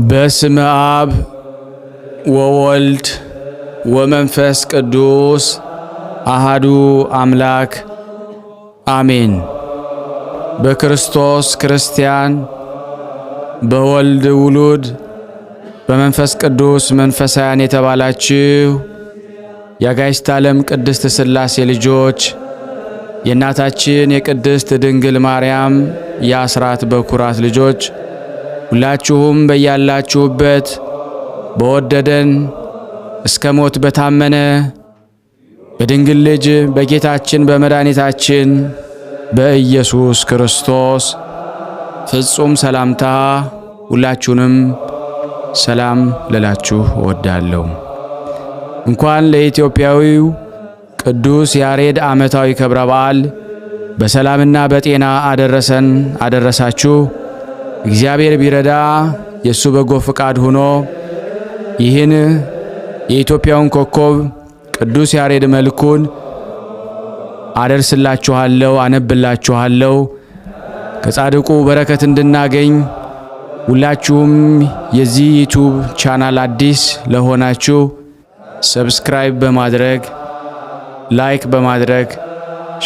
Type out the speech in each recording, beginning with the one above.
በስመ አብ ወወልድ ወመንፈስ ቅዱስ አሃዱ አምላክ አሜን። በክርስቶስ ክርስቲያን፣ በወልድ ውሉድ፣ በመንፈስ ቅዱስ መንፈሳውያን የተባላችሁ የአጋዕዝተ ዓለም ቅድስት ሥላሴ ልጆች የእናታችን የቅድስት ድንግል ማርያም የአስራት በኩራት ልጆች ሁላችሁም በያላችሁበት በወደደን እስከ ሞት በታመነ በድንግል ልጅ በጌታችን በመድኃኒታችን በኢየሱስ ክርስቶስ ፍጹም ሰላምታ ሁላችሁንም ሰላም ልላችሁ እወዳለሁ። እንኳን ለኢትዮጵያዊው ቅዱስ ያሬድ ዓመታዊ ክብረ በዓል በሰላምና በጤና አደረሰን አደረሳችሁ። እግዚአብሔር ቢረዳ የሱ በጎ ፍቃድ ሆኖ ይህን የኢትዮጵያውን ኮከብ ቅዱስ ያሬድ መልኩን አደርስላችኋለሁ፣ አነብላችኋለሁ። ከጻድቁ በረከት እንድናገኝ ሁላችሁም የዚህ ዩቲዩብ ቻናል አዲስ ለሆናችሁ ሰብስክራይብ በማድረግ ላይክ በማድረግ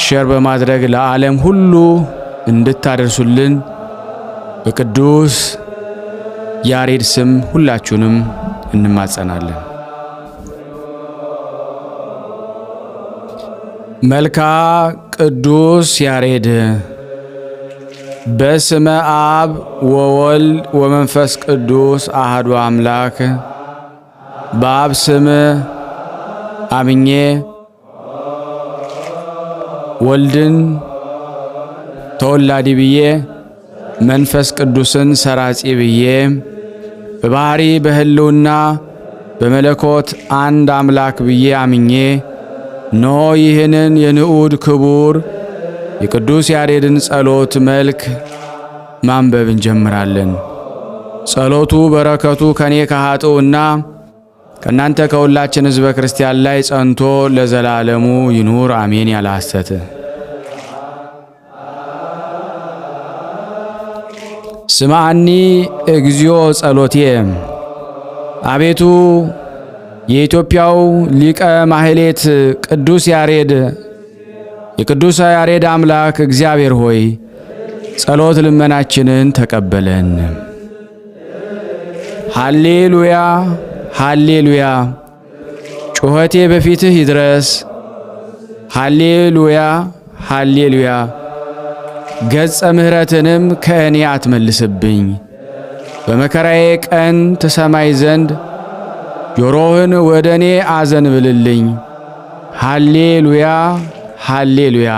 ሼር በማድረግ ለዓለም ሁሉ እንድታደርሱልን በቅዱስ ያሬድ ስም ሁላችሁንም እንማጸናለን። መልካ ቅዱስ ያሬድ። በስመ አብ ወወልድ ወመንፈስ ቅዱስ አሐዱ አምላክ። በአብ ስም አምኜ ወልድን ተወላዲ ብዬ መንፈስ ቅዱስን ሰራጺ ብዬ በባህሪ በህልውና በመለኮት አንድ አምላክ ብዬ አምኜ ኖ ይህንን የንዑድ ክቡር የቅዱስ ያሬድን ጸሎት መልክ ማንበብ እንጀምራለን። ጸሎቱ በረከቱ ከኔ ከኃጥኡና ከእናንተ ከሁላችን ሕዝበ ክርስቲያን ላይ ጸንቶ ለዘላለሙ ይኑር አሜን። ያለ ሐሰት ስማኒ እግዚኦ ጸሎቴ። አቤቱ የኢትዮጵያው ሊቀ ማህሌት ቅዱስ ያሬድ የቅዱስ ያሬድ አምላክ እግዚአብሔር ሆይ ጸሎት ልመናችንን ተቀበለን። ሃሌሉያ ሃሌሉያ። ጩኸቴ በፊትህ ይድረስ። ሃሌሉያ ሃሌሉያ። ገጸ ምሕረትንም ከእኔ አትመልስብኝ። በመከራዬ ቀን ትሰማይ ዘንድ ጆሮህን ወደ እኔ አዘንብልልኝ። ሃሌሉያ ሃሌሉያ።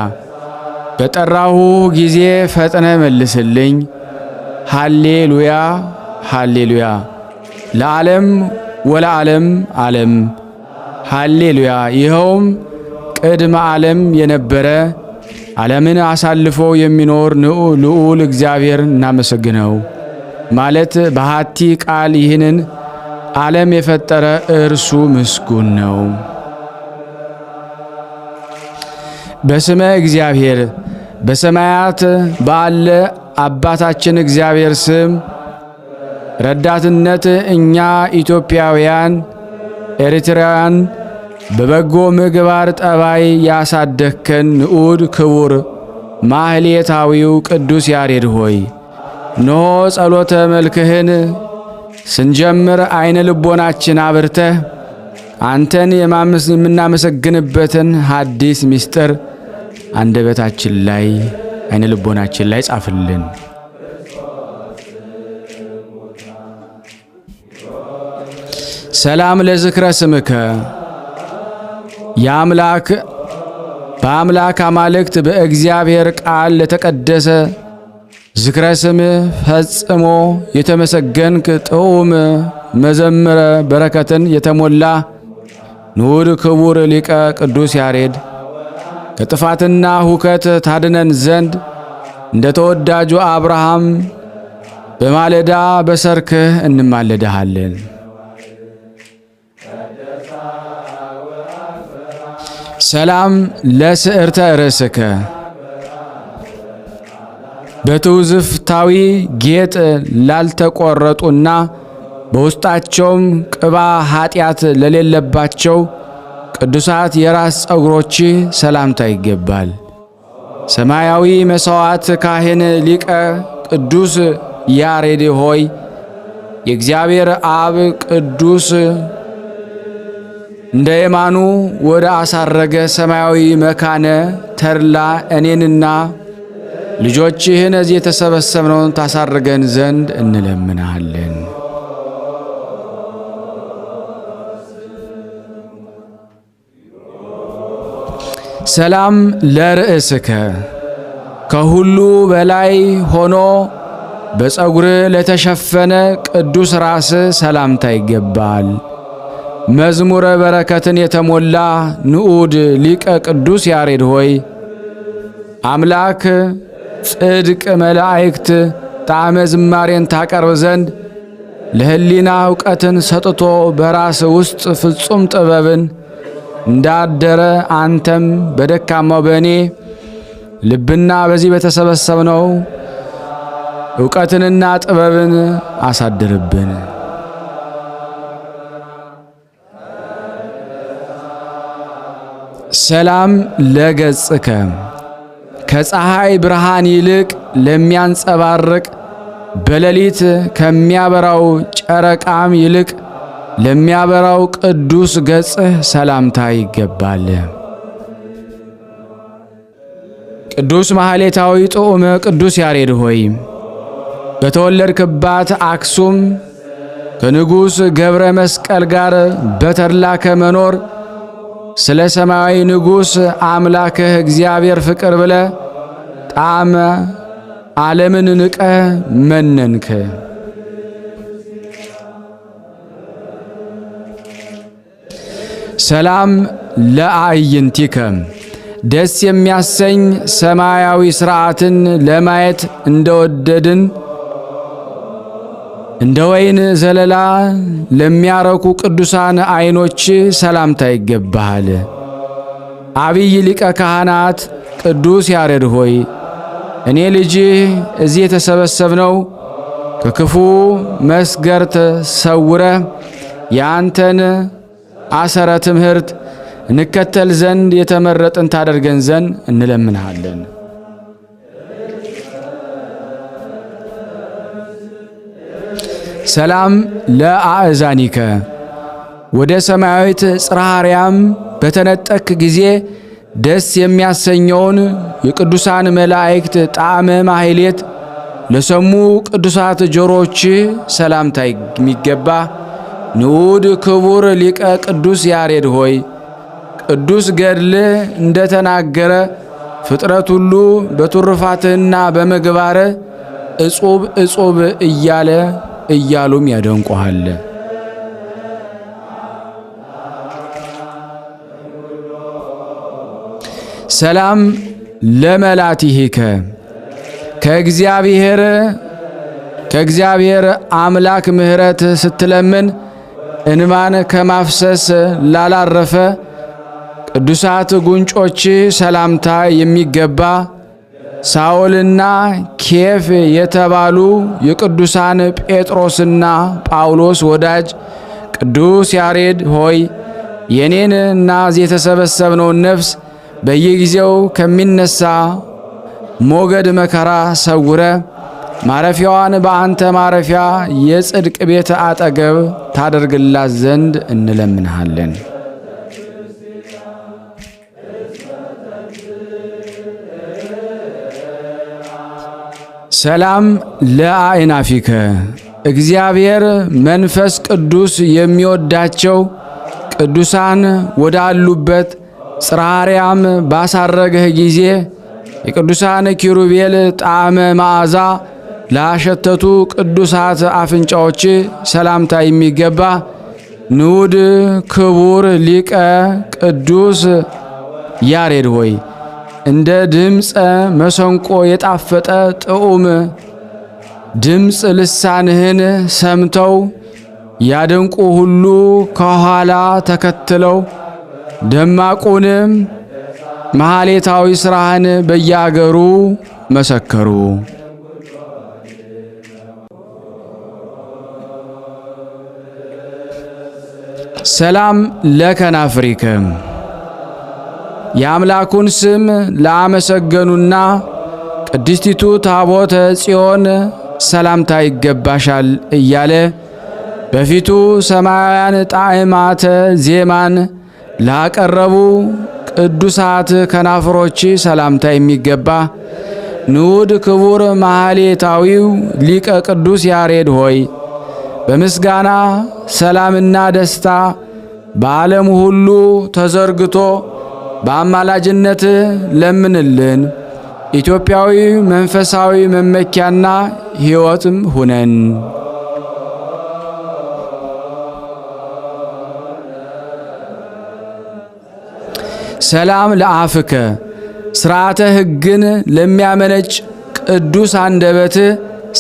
በጠራሁ ጊዜ ፈጥነ መልስልኝ። ሃሌሉያ ሃሌሉያ። ለዓለም ወለዓለም ዓለም ሃሌሉያ። ይኸውም ቅድመ ዓለም የነበረ ዓለምን አሳልፎ የሚኖር ልዑል እግዚአብሔር እናመሰግነው። ማለት በሃቲ ቃል ይህንን ዓለም የፈጠረ እርሱ ምስጉን ነው። በስመ እግዚአብሔር በሰማያት ባለ አባታችን እግዚአብሔር ስም ረዳትነት እኛ ኢትዮጵያውያን ኤርትራውያን በበጎ ምግባር ጠባይ ያሳደግከን ንዑድ ክቡር ማህሌታዊው ቅዱስ ያሬድ ሆይ ኖ ጸሎተ መልክህን ስንጀምር አይነ ልቦናችን አብርተህ አንተን የምናመሰግንበትን ሐዲስ ምስጢር አንደበታችን ላይ አይነ ልቦናችን ላይ ጻፍልን። ሰላም ለዝክረ ስምከ። የአምላክ በአምላክ አማልክት በእግዚአብሔር ቃል ለተቀደሰ ዝክረ ስምህ ፈጽሞ የተመሰገንክ ጥዑም መዘምረ በረከትን የተሞላ ንዑድ ክቡር ሊቀ ቅዱስ ያሬድ ከጥፋትና ሁከት ታድነን ዘንድ እንደ ተወዳጁ አብርሃም በማለዳ በሰርክህ እንማለድሃለን። ሰላም ለስዕርተ ርእስከ በትውዝፍታዊ ጌጥ ላልተቆረጡና በውስጣቸውም ቅባ ኃጢአት ለሌለባቸው ቅዱሳት የራስ ጸጉሮች ሰላምታ ይገባል። ሰማያዊ መሥዋዕት ካህን ሊቀ ቅዱስ ያሬድ ሆይ የእግዚአብሔር አብ ቅዱስ እንደ የማኑ ወደ አሳረገ ሰማያዊ መካነ ተድላ እኔንና ልጆችህን እዚህ የተሰበሰብነውን ታሳርገን ዘንድ እንለምናለን። ሰላም ለርእስከ ከሁሉ በላይ ሆኖ በፀጉር ለተሸፈነ ቅዱስ ራስ ሰላምታ ይገባል። መዝሙረ በረከትን የተሞላ ንዑድ ሊቀ ቅዱስ ያሬድ ሆይ አምላክ ጽድቅ መላእክት ጣዕመ ዝማሬን ታቀርብ ዘንድ ለሕሊና ዕውቀትን ሰጥቶ በራስ ውስጥ ፍጹም ጥበብን እንዳደረ አንተም በደካማው በእኔ ልብና በዚህ በተሰበሰብነው ዕውቀትንና ጥበብን አሳድርብን። ሰላም ለገጽከ ከፀሐይ ብርሃን ይልቅ ለሚያንጸባርቅ በሌሊት ከሚያበራው ጨረቃም ይልቅ ለሚያበራው ቅዱስ ገጽህ ሰላምታ ይገባል። ቅዱስ ማህሌታዊ ጥዑመ ቅዱስ ያሬድ ሆይ በተወለድክባት አክሱም ከንጉሥ ገብረ መስቀል ጋር በተድላ ከመኖር ስለ ሰማያዊ ንጉሥ አምላክህ እግዚአብሔር ፍቅር ብለ ጣዕመ ዓለምን ንቀህ መነንክ። ሰላም ለአዕይንቲከ ደስ የሚያሰኝ ሰማያዊ ሥርዓትን ለማየት እንደወደድን እንደ ወይን ዘለላ ለሚያረኩ ቅዱሳን ዓይኖች ሰላምታ ይገባሃል። አብይ ሊቀ ካህናት ቅዱስ ያሬድ ሆይ እኔ ልጅህ እዚህ የተሰበሰብነው ከክፉ መስገርት ሰውረ የአንተን አሰረ ትምህርት እንከተል ዘንድ የተመረጥን ታደርገን ዘንድ እንለምንሃለን። ሰላም ለአእዛኒከ ወደ ሰማያዊት ጽርሐ አርያም በተነጠቅ ጊዜ ደስ የሚያሰኘውን የቅዱሳን መላእክት ጣዕመ ማህሌት ለሰሙ ቅዱሳት ጆሮች ሰላምታ የሚገባ ንዑድ ክቡር ሊቀ ቅዱስ ያሬድ ሆይ ቅዱስ ገድል እንደተናገረ ፍጥረት ሁሉ በትሩፋትህና በምግባር እጹብ እጹብ እያሉም ያደንቁሃል። ሰላም ለመላቲሂከ ከእግዚአብሔር አምላክ ምሕረት ስትለምን እንማን ከማፍሰስ ላላረፈ ቅዱሳት ጉንጮች ሰላምታ የሚገባ ሳኦልና ኬፍ የተባሉ የቅዱሳን ጴጥሮስና ጳውሎስ ወዳጅ ቅዱስ ያሬድ ሆይ የኔንና የተሰበሰብነውን ነፍስ በየጊዜው ከሚነሳ ሞገድ መከራ ሰውረ ማረፊያዋን በአንተ ማረፊያ የጽድቅ ቤት አጠገብ ታደርግላት ዘንድ እንለምንሃለን። ሰላም ለአእናፊከ እግዚአብሔር መንፈስ ቅዱስ የሚወዳቸው ቅዱሳን ወዳሉበት ጽርሐ አርያም ባሳረገህ ጊዜ የቅዱሳን ኪሩቤል ጣዕመ መዓዛ ላሸተቱ ቅዱሳት አፍንጫዎች ሰላምታ የሚገባ ንዑድ ክቡር ሊቀ ቅዱስ ያሬድ ሆይ እንደ ድምፀ መሰንቆ የጣፈጠ ጥዑም ድምፅ ልሳንህን ሰምተው ያደንቁ ሁሉ ከኋላ ተከትለው ደማቁንም ማህሌታዊ ሥራህን በየአገሩ መሰከሩ። ሰላም ለከናፍሪከ የአምላኩን ስም ላመሰገኑና ቅድስቲቱ ታቦተ ጽዮን ሰላምታ ይገባሻል እያለ በፊቱ ሰማያውያን ጣዕማተ ዜማን ላቀረቡ ቅዱሳት ከናፍሮች ሰላምታ የሚገባ ንዑድ ክቡር ማህሌታዊው ሊቀ ቅዱስ ያሬድ ሆይ በምስጋና ሰላምና ደስታ በዓለም ሁሉ ተዘርግቶ በአማላጅነት ለምንልን። ኢትዮጵያዊ መንፈሳዊ መመኪያና ሕይወትም ሁነን። ሰላም ለአፍከ ሥርዓተ ሕግን ለሚያመነጭ ቅዱስ አንደበት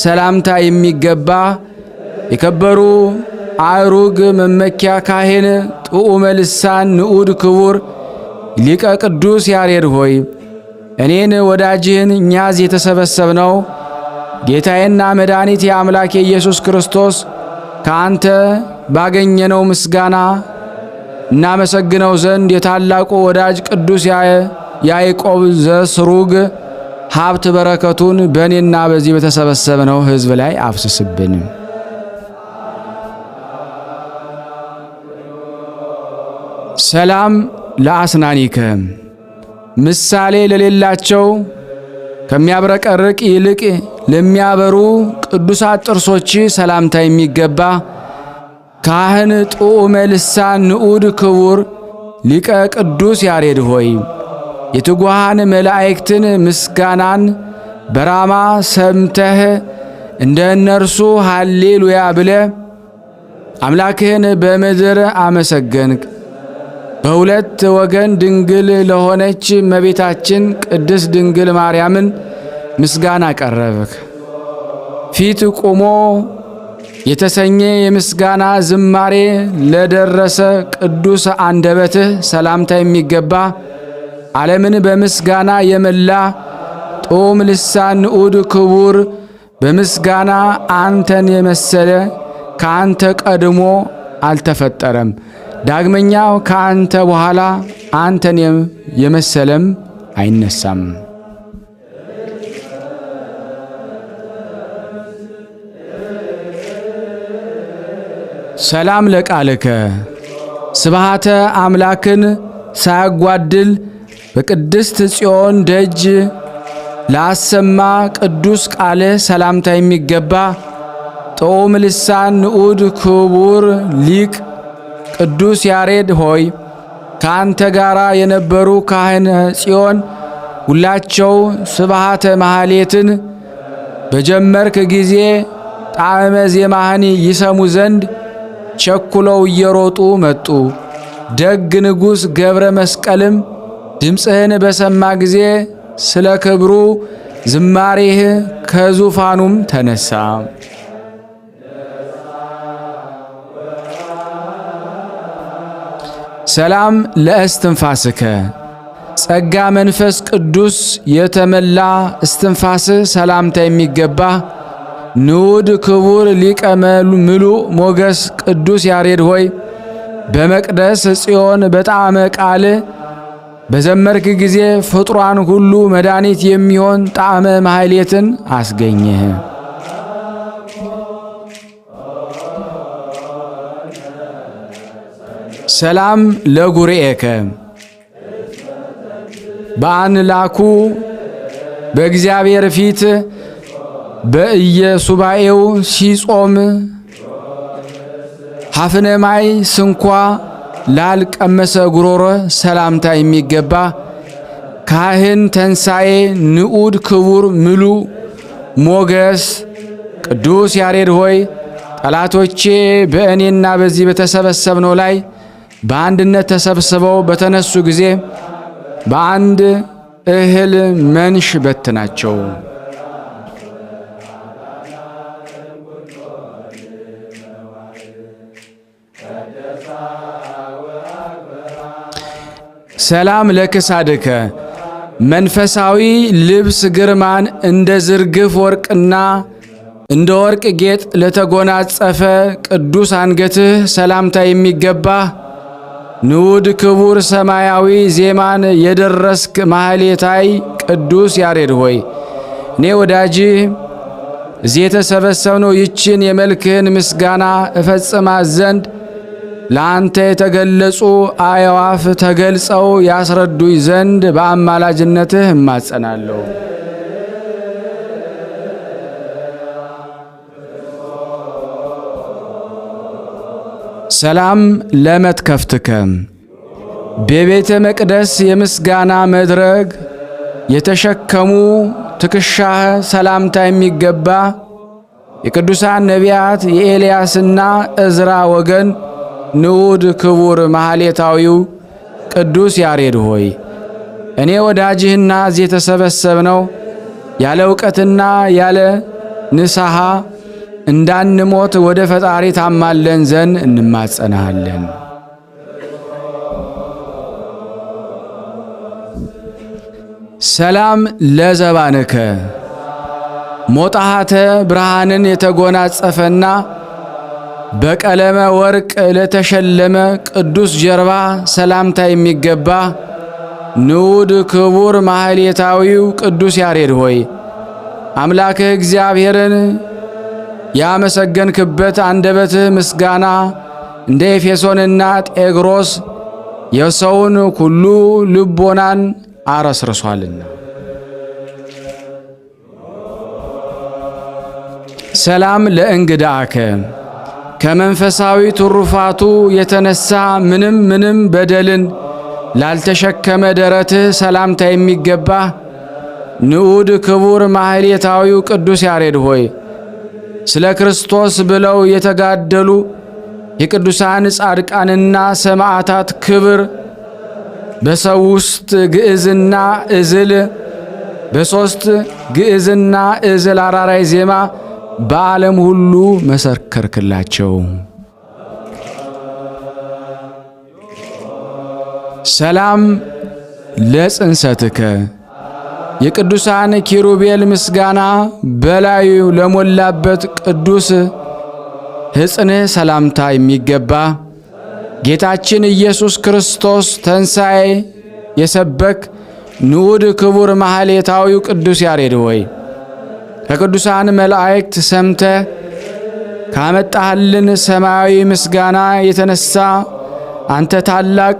ሰላምታ የሚገባ የከበሩ አእሩግ መመኪያ ካህን ጥዑመ ልሳን ንዑድ ክቡር ሊቀ ቅዱስ ያሬድ ሆይ እኔን ወዳጅህን እኛዝ የተሰበሰብነው ጌታዬና መድኃኒት የአምላክ የኢየሱስ ክርስቶስ ከአንተ ባገኘነው ምስጋና እናመሰግነው ዘንድ የታላቁ ወዳጅ ቅዱስ ያዕቆብ ዘስሩግ ሀብት በረከቱን በእኔና በዚህ በተሰበሰብነው ሕዝብ ላይ አፍስስብን። ሰላም ለአስናኒከ ምሳሌ ለሌላቸው ከሚያብረቀርቅ ይልቅ ለሚያበሩ ቅዱሳት ጥርሶች ሰላምታ የሚገባ ካህን ጥዑመ ልሳን ንዑድ ክቡር ሊቀ ቅዱስ ያሬድ ሆይ የትጉሃን መላእክትን ምስጋናን በራማ ሰምተህ እንደ እነርሱ ሃሌሉያ ብለ አምላክህን በምድር አመሰገንክ። በሁለት ወገን ድንግል ለሆነች እመቤታችን ቅድስት ድንግል ማርያምን ምስጋና ቀረብክ። ፊት ቆሞ የተሰኘ የምስጋና ዝማሬ ለደረሰ ቅዱስ አንደበትህ ሰላምታ የሚገባ ዓለምን በምስጋና የመላ ጥዑም ልሳን ንዑድ ክቡር በምስጋና አንተን የመሰለ ከአንተ ቀድሞ አልተፈጠረም። ዳግመኛ ከአንተ በኋላ አንተን የመሰለም አይነሳም። ሰላም ለቃልከ ስብሃተ አምላክን ሳያጓድል በቅድስት ጽዮን ደጅ ላሰማ ቅዱስ ቃል ሰላምታ የሚገባ ጥዑም ልሳን ንዑድ ክቡር ሊቅ ቅዱስ ያሬድ ሆይ ከአንተ ጋራ የነበሩ ካህነ ጽዮን ሁላቸው ስብሃተ ማህሌትን በጀመርክ ጊዜ ጣዕመ ዜማህን ይሰሙ ዘንድ ቸኩለው እየሮጡ መጡ። ደግ ንጉሥ ገብረ መስቀልም ድምፅህን በሰማ ጊዜ ስለ ክብሩ ዝማሬህ ከዙፋኑም ተነሳ። ሰላም ለእስትንፋስከ ጸጋ መንፈስ ቅዱስ የተመላ እስትንፋስ ሰላምታ የሚገባ ንዑድ ክቡር ሊቀ ምሉእ ሞገስ ቅዱስ ያሬድ ሆይ በመቅደስ ጽዮን በጣዕመ ቃል በዘመርክ ጊዜ ፍጡራን ሁሉ መድኃኒት የሚሆን ጣዕመ ማህሌትን አስገኘህ። ሰላም ለጉርኤከ በአንላኩ በእግዚአብሔር ፊት በኢየሱባኤው ሲጾም ሐፍነማይ ስንኳ ላልቀመሰ ጉሮሮ ሰላምታ የሚገባ ካህን ተንሳኤ ንዑድ ክቡር ምሉእ ሞገስ ቅዱስ ያሬድ ሆይ ጠላቶቼ በእኔና በዚህ በተሰበሰብነው ላይ በአንድነት ተሰብስበው በተነሱ ጊዜ በአንድ እህል መንሽ በትናቸው። ሰላም ለክሳድከ መንፈሳዊ ልብስ ግርማን እንደ ዝርግፍ ወርቅና እንደ ወርቅ ጌጥ ለተጎናጸፈ ቅዱስ አንገትህ ሰላምታ የሚገባ ንዑድ ክቡር ሰማያዊ ዜማን የደረስክ ማህሌታይ ቅዱስ ያሬድ ሆይ እኔ ወዳጅህ እዚህ የተሰበሰብነው ይችን የመልክህን ምስጋና እፈጽማት ዘንድ ለአንተ የተገለጹ አዕዋፍ ተገልጸው ያስረዱኝ ዘንድ በአማላጅነትህ እማጸናለሁ። ሰላም ለመትከፍትከ በቤተ መቅደስ የምስጋና መድረክ የተሸከሙ ትከሻህ ሰላምታ የሚገባ የቅዱሳን ነቢያት የኤልያስና እዝራ ወገን ንዑድ ክቡር ማህሌታዊው ቅዱስ ያሬድ ሆይ እኔ ወዳጅህና እዚህ የተሰበሰብነው ያለ ዕውቀትና ያለ ንስሐ እንዳንሞት ወደ ፈጣሪ ታማለን ዘንድ እንማጸናሃለን። ሰላም ለዘባንከ ሞጣሃተ ብርሃንን የተጎናጸፈና በቀለመ ወርቅ ለተሸለመ ቅዱስ ጀርባ ሰላምታ የሚገባ ንዑድ ክቡር ማህሌታዊው ቅዱስ ያሬድ ሆይ አምላክህ እግዚአብሔርን ያመሰገንክበት አንደበትህ ምስጋና እንደ ኤፌሶንና ጤግሮስ የሰውን ሁሉ ልቦናን አረስርሷልና። ሰላም ለእንግዳከ ከመንፈሳዊ ትሩፋቱ የተነሳ ምንም በደልን ላልተሸከመ ደረትህ ሰላምታ የሚገባ ንዑድ ክቡር ማህሌታዊው ቅዱስ ያሬድ ሆይ ስለ ክርስቶስ ብለው የተጋደሉ የቅዱሳን ጻድቃንና ሰማዕታት ክብር በሰው ውስጥ ግዕዝና እዝል በሶስት ግዕዝና እዝል አራራይ ዜማ በዓለም ሁሉ መሰከርክላቸው። ሰላም ለጽንሰትከ የቅዱሳን ኪሩቤል ምስጋና በላዩ ለሞላበት ቅዱስ ሕፅንህ ሰላምታ የሚገባ ጌታችን ኢየሱስ ክርስቶስ ተንሣኤ የሰበክ ንዑድ ክቡር ማህሌታዊው ቅዱስ ያሬድ ሆይ ከቅዱሳን መላእክት ሰምተ ካመጣህልን ሰማያዊ ምስጋና የተነሳ አንተ ታላቅ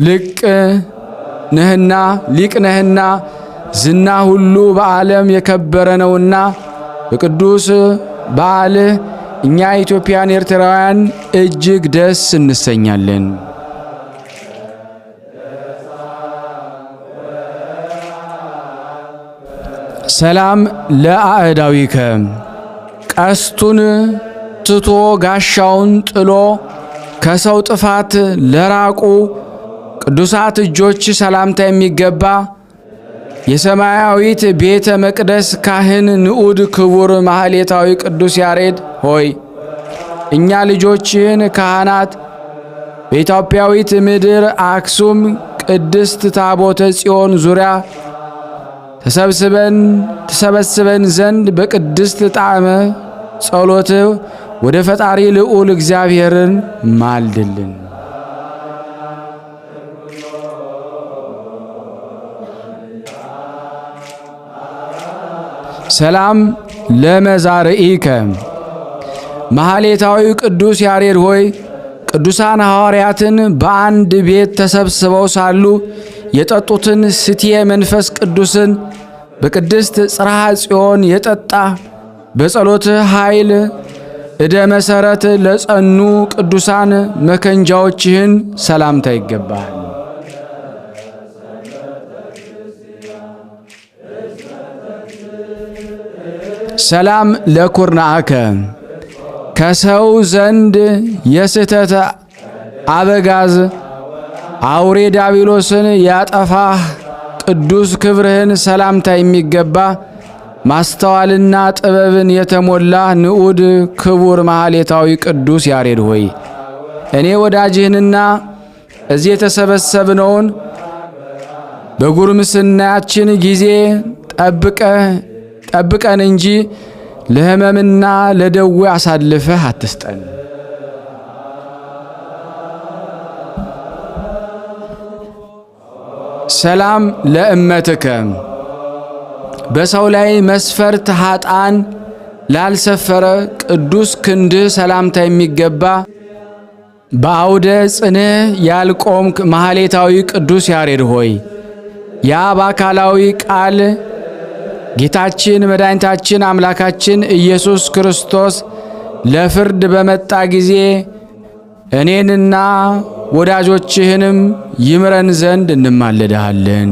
ሊቅ ነህና ዝና ሁሉ በዓለም የከበረ ነውና በቅዱስ በዓልህ እኛ ኢትዮጵያን ኤርትራውያን እጅግ ደስ እንሰኛለን። ሰላም ለአዕዳዊከ ቀስቱን ትቶ ጋሻውን ጥሎ ከሰው ጥፋት ለራቁ ቅዱሳት እጆች ሰላምታ የሚገባ የሰማያዊት ቤተ መቅደስ ካህን ንዑድ ክቡር ማህሌታዊ ቅዱስ ያሬድ ሆይ እኛ ልጆችህን ካህናት በኢትዮጵያዊት ምድር አክሱም ቅድስት ታቦተ ጽዮን ዙሪያ ተሰበስበን ዘንድ በቅድስት ጣዕመ ጸሎት ወደ ፈጣሪ ልዑል እግዚአብሔርን ማልድልን። ሰላም ለመዛርኢከ ማህሌታዊ ቅዱስ ያሬድ ሆይ ቅዱሳን ሐዋርያትን በአንድ ቤት ተሰብስበው ሳሉ የጠጡትን ስትየ መንፈስ ቅዱስን በቅድስት ጽርሐ ጽዮን የጠጣ በጸሎት ኃይል እደ መሰረት ለጸኑ ቅዱሳን መከንጃዎችህን ሰላምታ ይገባል። ሰላም ለኩርናአከ ከሰው ዘንድ የስህተት አበጋዝ አውሬ ዲያብሎስን ያጠፋህ ቅዱስ ክብርህን ሰላምታ የሚገባ ማስተዋልና ጥበብን የተሞላ ንዑድ ክቡር ማህሌታዊ ቅዱስ ያሬድ ሆይ እኔ ወዳጅህንና እዚህ የተሰበሰብነውን በጉርምስናችን ጊዜ ጠብቀን እንጂ ለሕመምና ለደዌ አሳልፈህ አትስጠን። ሰላም ለእመትከ በሰው ላይ መስፈርት ኃጥአን ላልሰፈረ ቅዱስ ክንድህ ሰላምታ የሚገባ በአውደ ጽንህ ያልቆምክ ማህሌታዊ ቅዱስ ያሬድ ሆይ ያ በአካላዊ ቃል ጌታችን መድኃኒታችን አምላካችን ኢየሱስ ክርስቶስ ለፍርድ በመጣ ጊዜ እኔንና ወዳጆችህንም ይምረን ዘንድ እንማለድሃለን።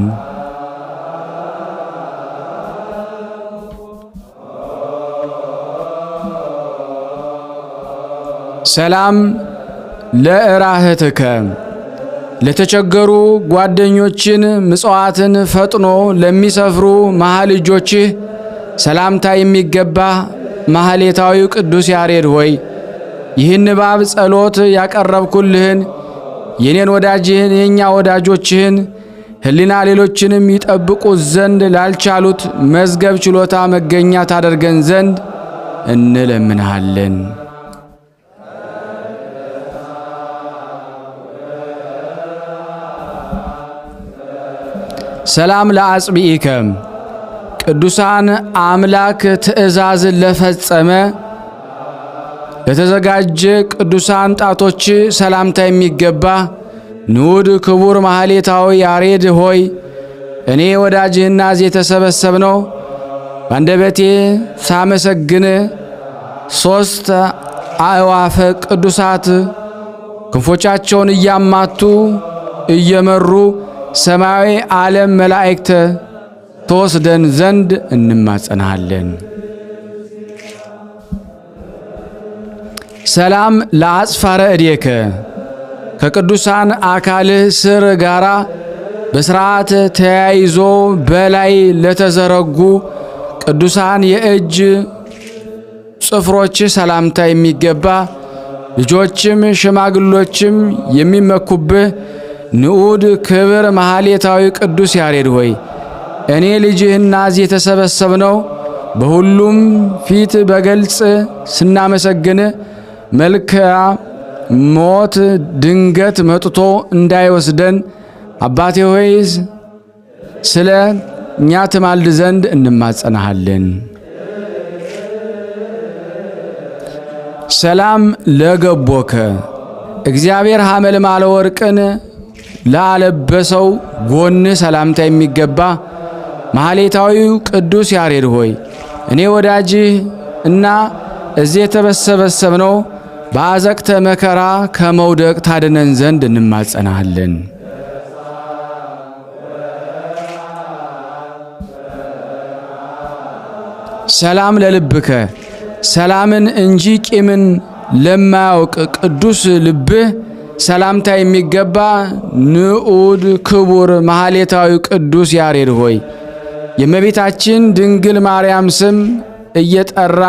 ሰላም ለእራህትከ ለተቸገሩ ጓደኞችን ምጽዋትን ፈጥኖ ለሚሰፍሩ መሃል ልጆችህ ሰላምታ የሚገባ ማህሌታዊው ቅዱስ ያሬድ ሆይ ይህን ንባብ ጸሎት ያቀረብኩልህን የኔን ወዳጅህን የኛ ወዳጆችህን ሕሊና ሌሎችንም ይጠብቁ ዘንድ ላልቻሉት መዝገብ ችሎታ መገኛ ታደርገን ዘንድ እንለምንሃለን። ሰላም ለአጽብኢከ ቅዱሳን አምላክ ትእዛዝን ለፈጸመ ለተዘጋጀ ቅዱሳን ጣቶች ሰላምታ የሚገባ ንዑድ ክቡር ማህሌታዊ ያሬድ ሆይ እኔ ወዳጅህና እዚህ የተሰበሰብነው ባንደበቴ ሳመሰግን ሦስት አእዋፈ ቅዱሳት ክንፎቻቸውን እያማቱ እየመሩ ሰማያዊ ዓለም መላእክት ተወስደን ዘንድ እንማጸናለን። ሰላም ለአጽፋረ እዴከ ከቅዱሳን አካልህ ስር ጋራ በሥርዓት ተያይዞ በላይ ለተዘረጉ ቅዱሳን የእጅ ጽፍሮች ሰላምታ የሚገባ ልጆችም ሽማግሎችም የሚመኩብህ ንዑድ ክብር ማህሌታዊ ቅዱስ ያሬድ ሆይ እኔ ልጅህና እዚህ የተሰበሰብነው በሁሉም ፊት በገልጽ ስናመሰግን መልክዓ ሞት ድንገት መጥቶ እንዳይወስደን አባቴ ሆይ ስለ እኛ ትማልድ ዘንድ እንማጸናሃለን። ሰላም ለገቦከ እግዚአብሔር ሐመልማለ ወርቅን ላለበሰው ጎን ሰላምታ የሚገባ ማህሌታዊው ቅዱስ ያሬድ ሆይ እኔ ወዳጅህ እና እዚህ የተሰበሰብነው በአዘቅተ መከራ ከመውደቅ ታድነን ዘንድ እንማጸናሃለን። ሰላም ለልብከ ሰላምን እንጂ ቂምን ለማያውቅ ቅዱስ ልብህ ሰላምታ የሚገባ ንዑድ ክቡር ማህሌታዊ ቅዱስ ያሬድ ሆይ የእመቤታችን ድንግል ማርያም ስም እየጠራ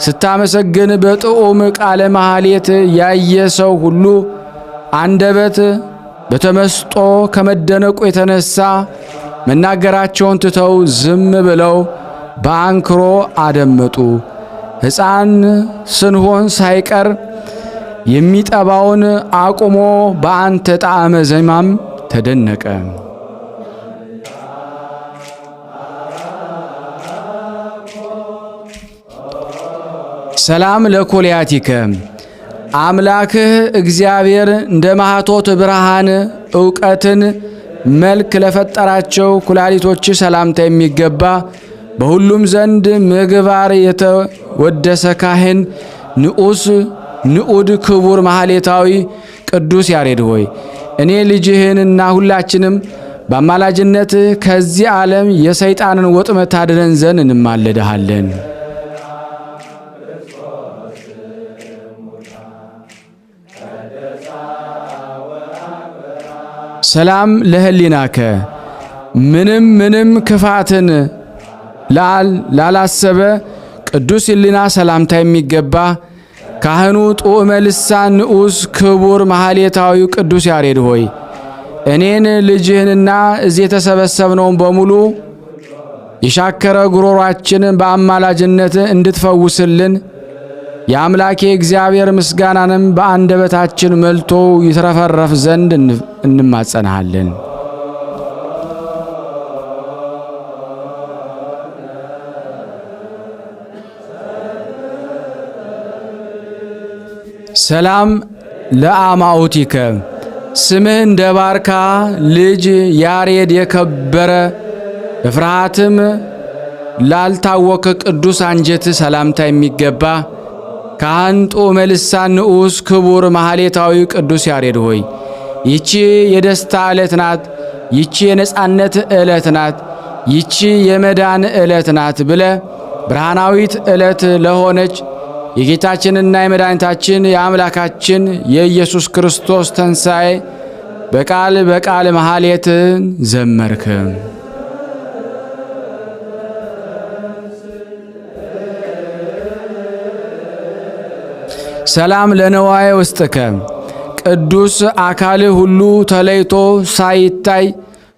ስታመሰግን በጥዑም ቃለ ማህሌት ያየ ሰው ሁሉ አንደበት በተመስጦ ከመደነቁ የተነሳ መናገራቸውን ትተው ዝም ብለው በአንክሮ አደመጡ። ሕፃን ስንሆን ሳይቀር የሚጠባውን አቁሞ በአንተ ጣዕመ ዜማም ተደነቀ። ሰላም ለኮልያቲከ አምላክህ እግዚአብሔር እንደ ማኅቶት ብርሃን ዕውቀትን መልክ ለፈጠራቸው ኩላሊቶች ሰላምታ የሚገባ በሁሉም ዘንድ ምግባር የተወደሰ ካህን ንዑድ ክቡር ማህሌታዊ ቅዱስ ያሬድ ሆይ እኔ ልጅህንና ሁላችንም በአማላጅነት ከዚህ ዓለም የሰይጣንን ወጥመድ ታድነን ዘንድ እንማለድሃለን። ሰላም ለህሊናከ ምንም ክፋትን ላላሰበ ቅዱስ ህሊና ሰላምታ የሚገባ ካህኑ ጡዕመ ልሳን ንዑስ ክቡር ማህሌታዊው ቅዱስ ያሬድ ሆይ እኔን ልጅህንና እዚህ የተሰበሰብነውን በሙሉ የሻከረ ጉሮሯችንን በአማላጅነት እንድትፈውስልን የአምላኬ እግዚአብሔር ምስጋናንም በአንደበታችን መልቶ ይትረፈረፍ ዘንድ እንማጸናሃለን። ሰላም ለአማውቲከ ስምህ እንደ ባርካ ልጅ ያሬድ የከበረ በፍርሃትም ላልታወከ ቅዱስ አንጀት ሰላምታ የሚገባ ካህን ጡመ ልሳን ንዑስ ክቡር ማህሌታዊ ቅዱስ ያሬድ ሆይ ይቺ የደስታ ዕለት ናት፣ ይቺ የነጻነት ዕለት ናት፣ ይቺ የመዳን ዕለት ናት ብለ ብርሃናዊት ዕለት ለሆነች የጌታችንና የመድኃኒታችን የአምላካችን የኢየሱስ ክርስቶስ ተንሣኤ በቃል ማህሌትን ዘመርክ። ሰላም ለነዋየ ውስጥከ ቅዱስ አካልህ ሁሉ ተለይቶ ሳይታይ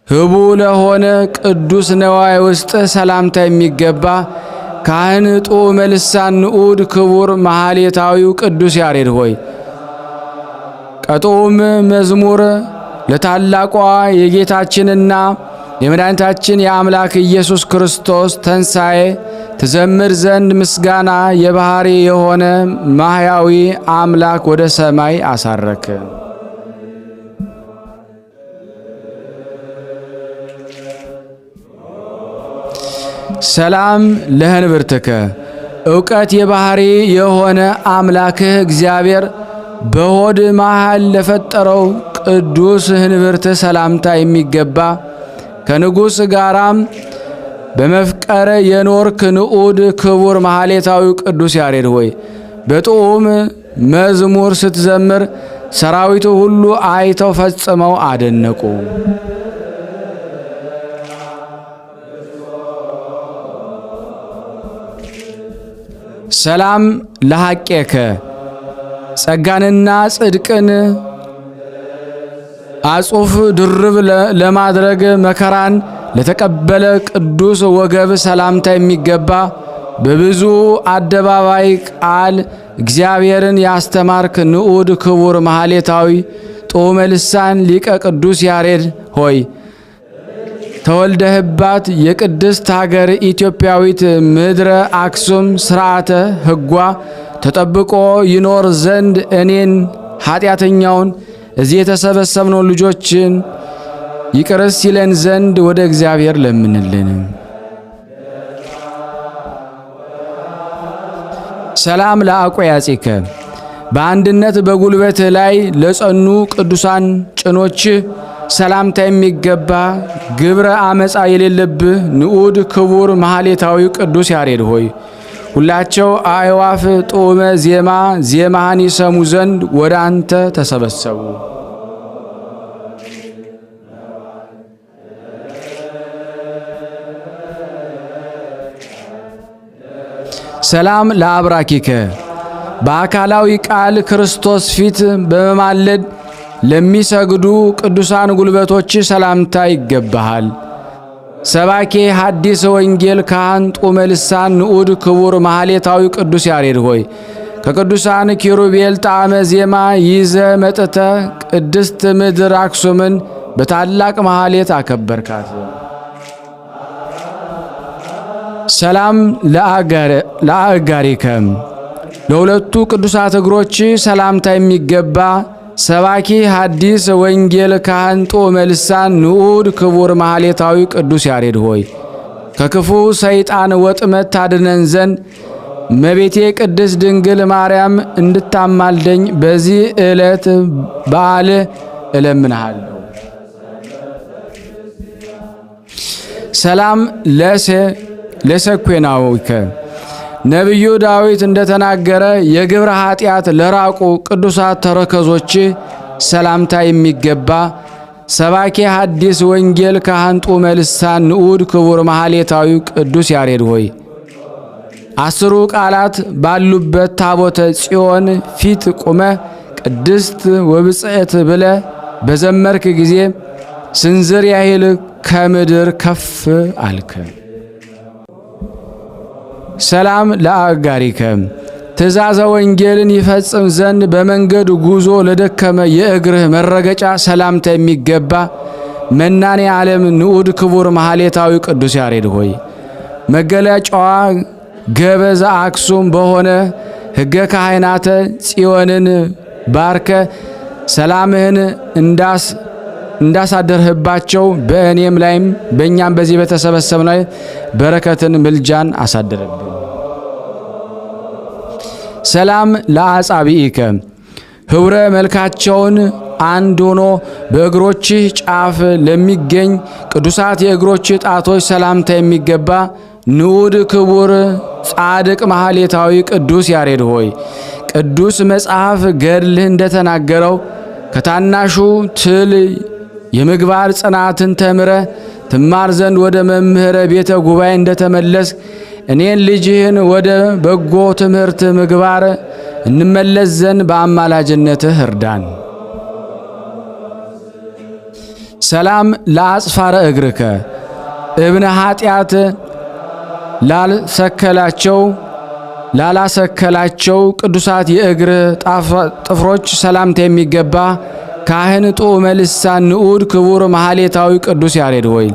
ህቡ ለሆነ ቅዱስ ነዋየ ውስጥ ሰላምታ የሚገባ ካህን ጡመ ልሳን ንዑድ ክቡር ማህሌታዊው ቅዱስ ያሬድ ሆይ ቀጡም መዝሙር ለታላቋ የጌታችንና የመድኃኒታችን የአምላክ ኢየሱስ ክርስቶስ ተንሣኤ ትዘምር ዘንድ ምስጋና የባህሪ የሆነ ማህያዊ አምላክ ወደ ሰማይ አሳረክ። ሰላም ለህንብርትከ ዕውቀት የባህሪ የሆነ አምላክህ እግዚአብሔር በሆድ መሃል ለፈጠረው ቅዱስ ህንብርት ሰላምታ የሚገባ ከንጉሥ ጋራም በመፍቀረ የኖርክ ንዑድ ክቡር ማህሌታዊ ቅዱስ ያሬድ ሆይ በጥዑም መዝሙር ስትዘምር ሰራዊቱ ሁሉ አይተው ፈጽመው አደነቁ። ሰላም ለሐቄከ ጸጋንና ጽድቅን አጹፍ ድርብ ለማድረግ መከራን ለተቀበለ ቅዱስ ወገብ ሰላምታ የሚገባ በብዙ አደባባይ ቃል እግዚአብሔርን ያስተማርክ ንዑድ ክቡር ማህሌታዊ ጡመ ልሳን ሊቀ ቅዱስ ያሬድ ሆይ ተወልደህባት የቅድስት ሀገር ኢትዮጵያዊት ምድረ አክሱም ሥርዓተ ሕጓ ተጠብቆ ይኖር ዘንድ እኔን ኃጢአተኛውን እዚህ የተሰበሰብነው ልጆችን ይቅርስ ይለን ዘንድ ወደ እግዚአብሔር ለምንልን። ሰላም ለአቆያጺከ በአንድነት በጉልበት ላይ ለጸኑ ቅዱሳን ጭኖች ሰላምታ የሚገባ ግብረ አመፃ የሌለብህ ንዑድ ክቡር ማህሌታዊ ቅዱስ ያሬድ ሆይ ሁላቸው አዕዋፍ ጡመ ዜማህን ይሰሙ ዘንድ ወደ አንተ ተሰበሰቡ። ሰላም ለአብራኪከ በአካላዊ ቃል ክርስቶስ ፊት በመማለድ ለሚሰግዱ ቅዱሳን ጉልበቶች ሰላምታ ይገባሃል። ሰባኬ ሐዲስ ወንጌል ካህን ጡመ ልሳን ንዑድ ክቡር ማህሌታዊ ቅዱስ ያሬድ ሆይ ከቅዱሳን ኪሩቤል ጣዕመ ዜማ ይዘ መጥተ ቅድስት ምድር አክሱምን በታላቅ ማህሌት አከበርካት። ሰላም ለአጋሪከም ለሁለቱ ቅዱሳት እግሮች ሰላምታ የሚገባ ሰባኪ ሐዲስ ወንጌል ካህን ጡመ ልሳን ንዑድ ክቡር ማህሌታዊ ቅዱስ ያሬድ ሆይ ከክፉ ሰይጣን ወጥመድ ታድነን ዘንድ እመቤቴ ቅድስት ድንግል ማርያም እንድታማልደኝ በዚህ ዕለት በዓል እለምንሃለሁ። ሰላም ለሰኩናዊከ ነቢዩ ዳዊት እንደተናገረ የግብረ ኃጢአት ለራቁ ቅዱሳት ተረከዞች ሰላምታ የሚገባ ሰባኬ ሐዲስ ወንጌል ካህን ጡመ ልሳን ንዑድ ክቡር ማህሌታዊ ቅዱስ ያሬድ ሆይ አስሩ ቃላት ባሉበት ታቦተ ጽዮን ፊት ቁመ ቅድስት ወብጽዕት ብለ በዘመርክ ጊዜ ስንዝር ያህል ከምድር ከፍ አልከ። ሰላም ለአጋሪከ ትእዛዘ ወንጌልን ይፈጽም ዘንድ በመንገድ ጉዞ ለደከመ የእግርህ መረገጫ ሰላምታ የሚገባ መናኔ ዓለም ንዑድ ክቡር ማህሌታዊ ቅዱስ ያሬድ ሆይ መገለጫዋ ገበዛ አክሱም በሆነ ሕገ ካህናተ ጽዮንን ባርከ ሰላምህን እንዳሳደርህባቸው በእኔም ላይም በእኛም በዚህ በተሰበሰብነው ላይ በረከትን ምልጃን አሳደረብን። ሰላም ለአጻብኢከ ህብረ መልካቸውን አንድ ሆኖ በእግሮችህ ጫፍ ለሚገኝ ቅዱሳት የእግሮችህ ጣቶች ሰላምታ የሚገባ ንዑድ ክቡር ጻድቅ ማህሌታዊ ቅዱስ ያሬድ ሆይ ቅዱስ መጽሐፍ ገድልህ እንደተናገረው ከታናሹ ትል የምግባር ጽናትን ተምረ ትማር ዘንድ ወደ መምህረ ቤተ ጉባኤ እንደተመለስ እኔን ልጅህን ወደ በጎ ትምህርት ምግባር እንመለስ ዘንድ በአማላጅነትህ እርዳን። ሰላም ለአጽፋረ እግርከ እብነ ኃጢአት ላላሰከላቸው ቅዱሳት የእግር ጥፍሮች ሰላምታ የሚገባ ካህን ጡመ ልሳን ንዑድ ክቡር ማህሌታዊ ቅዱስ ያሬድ ሆይ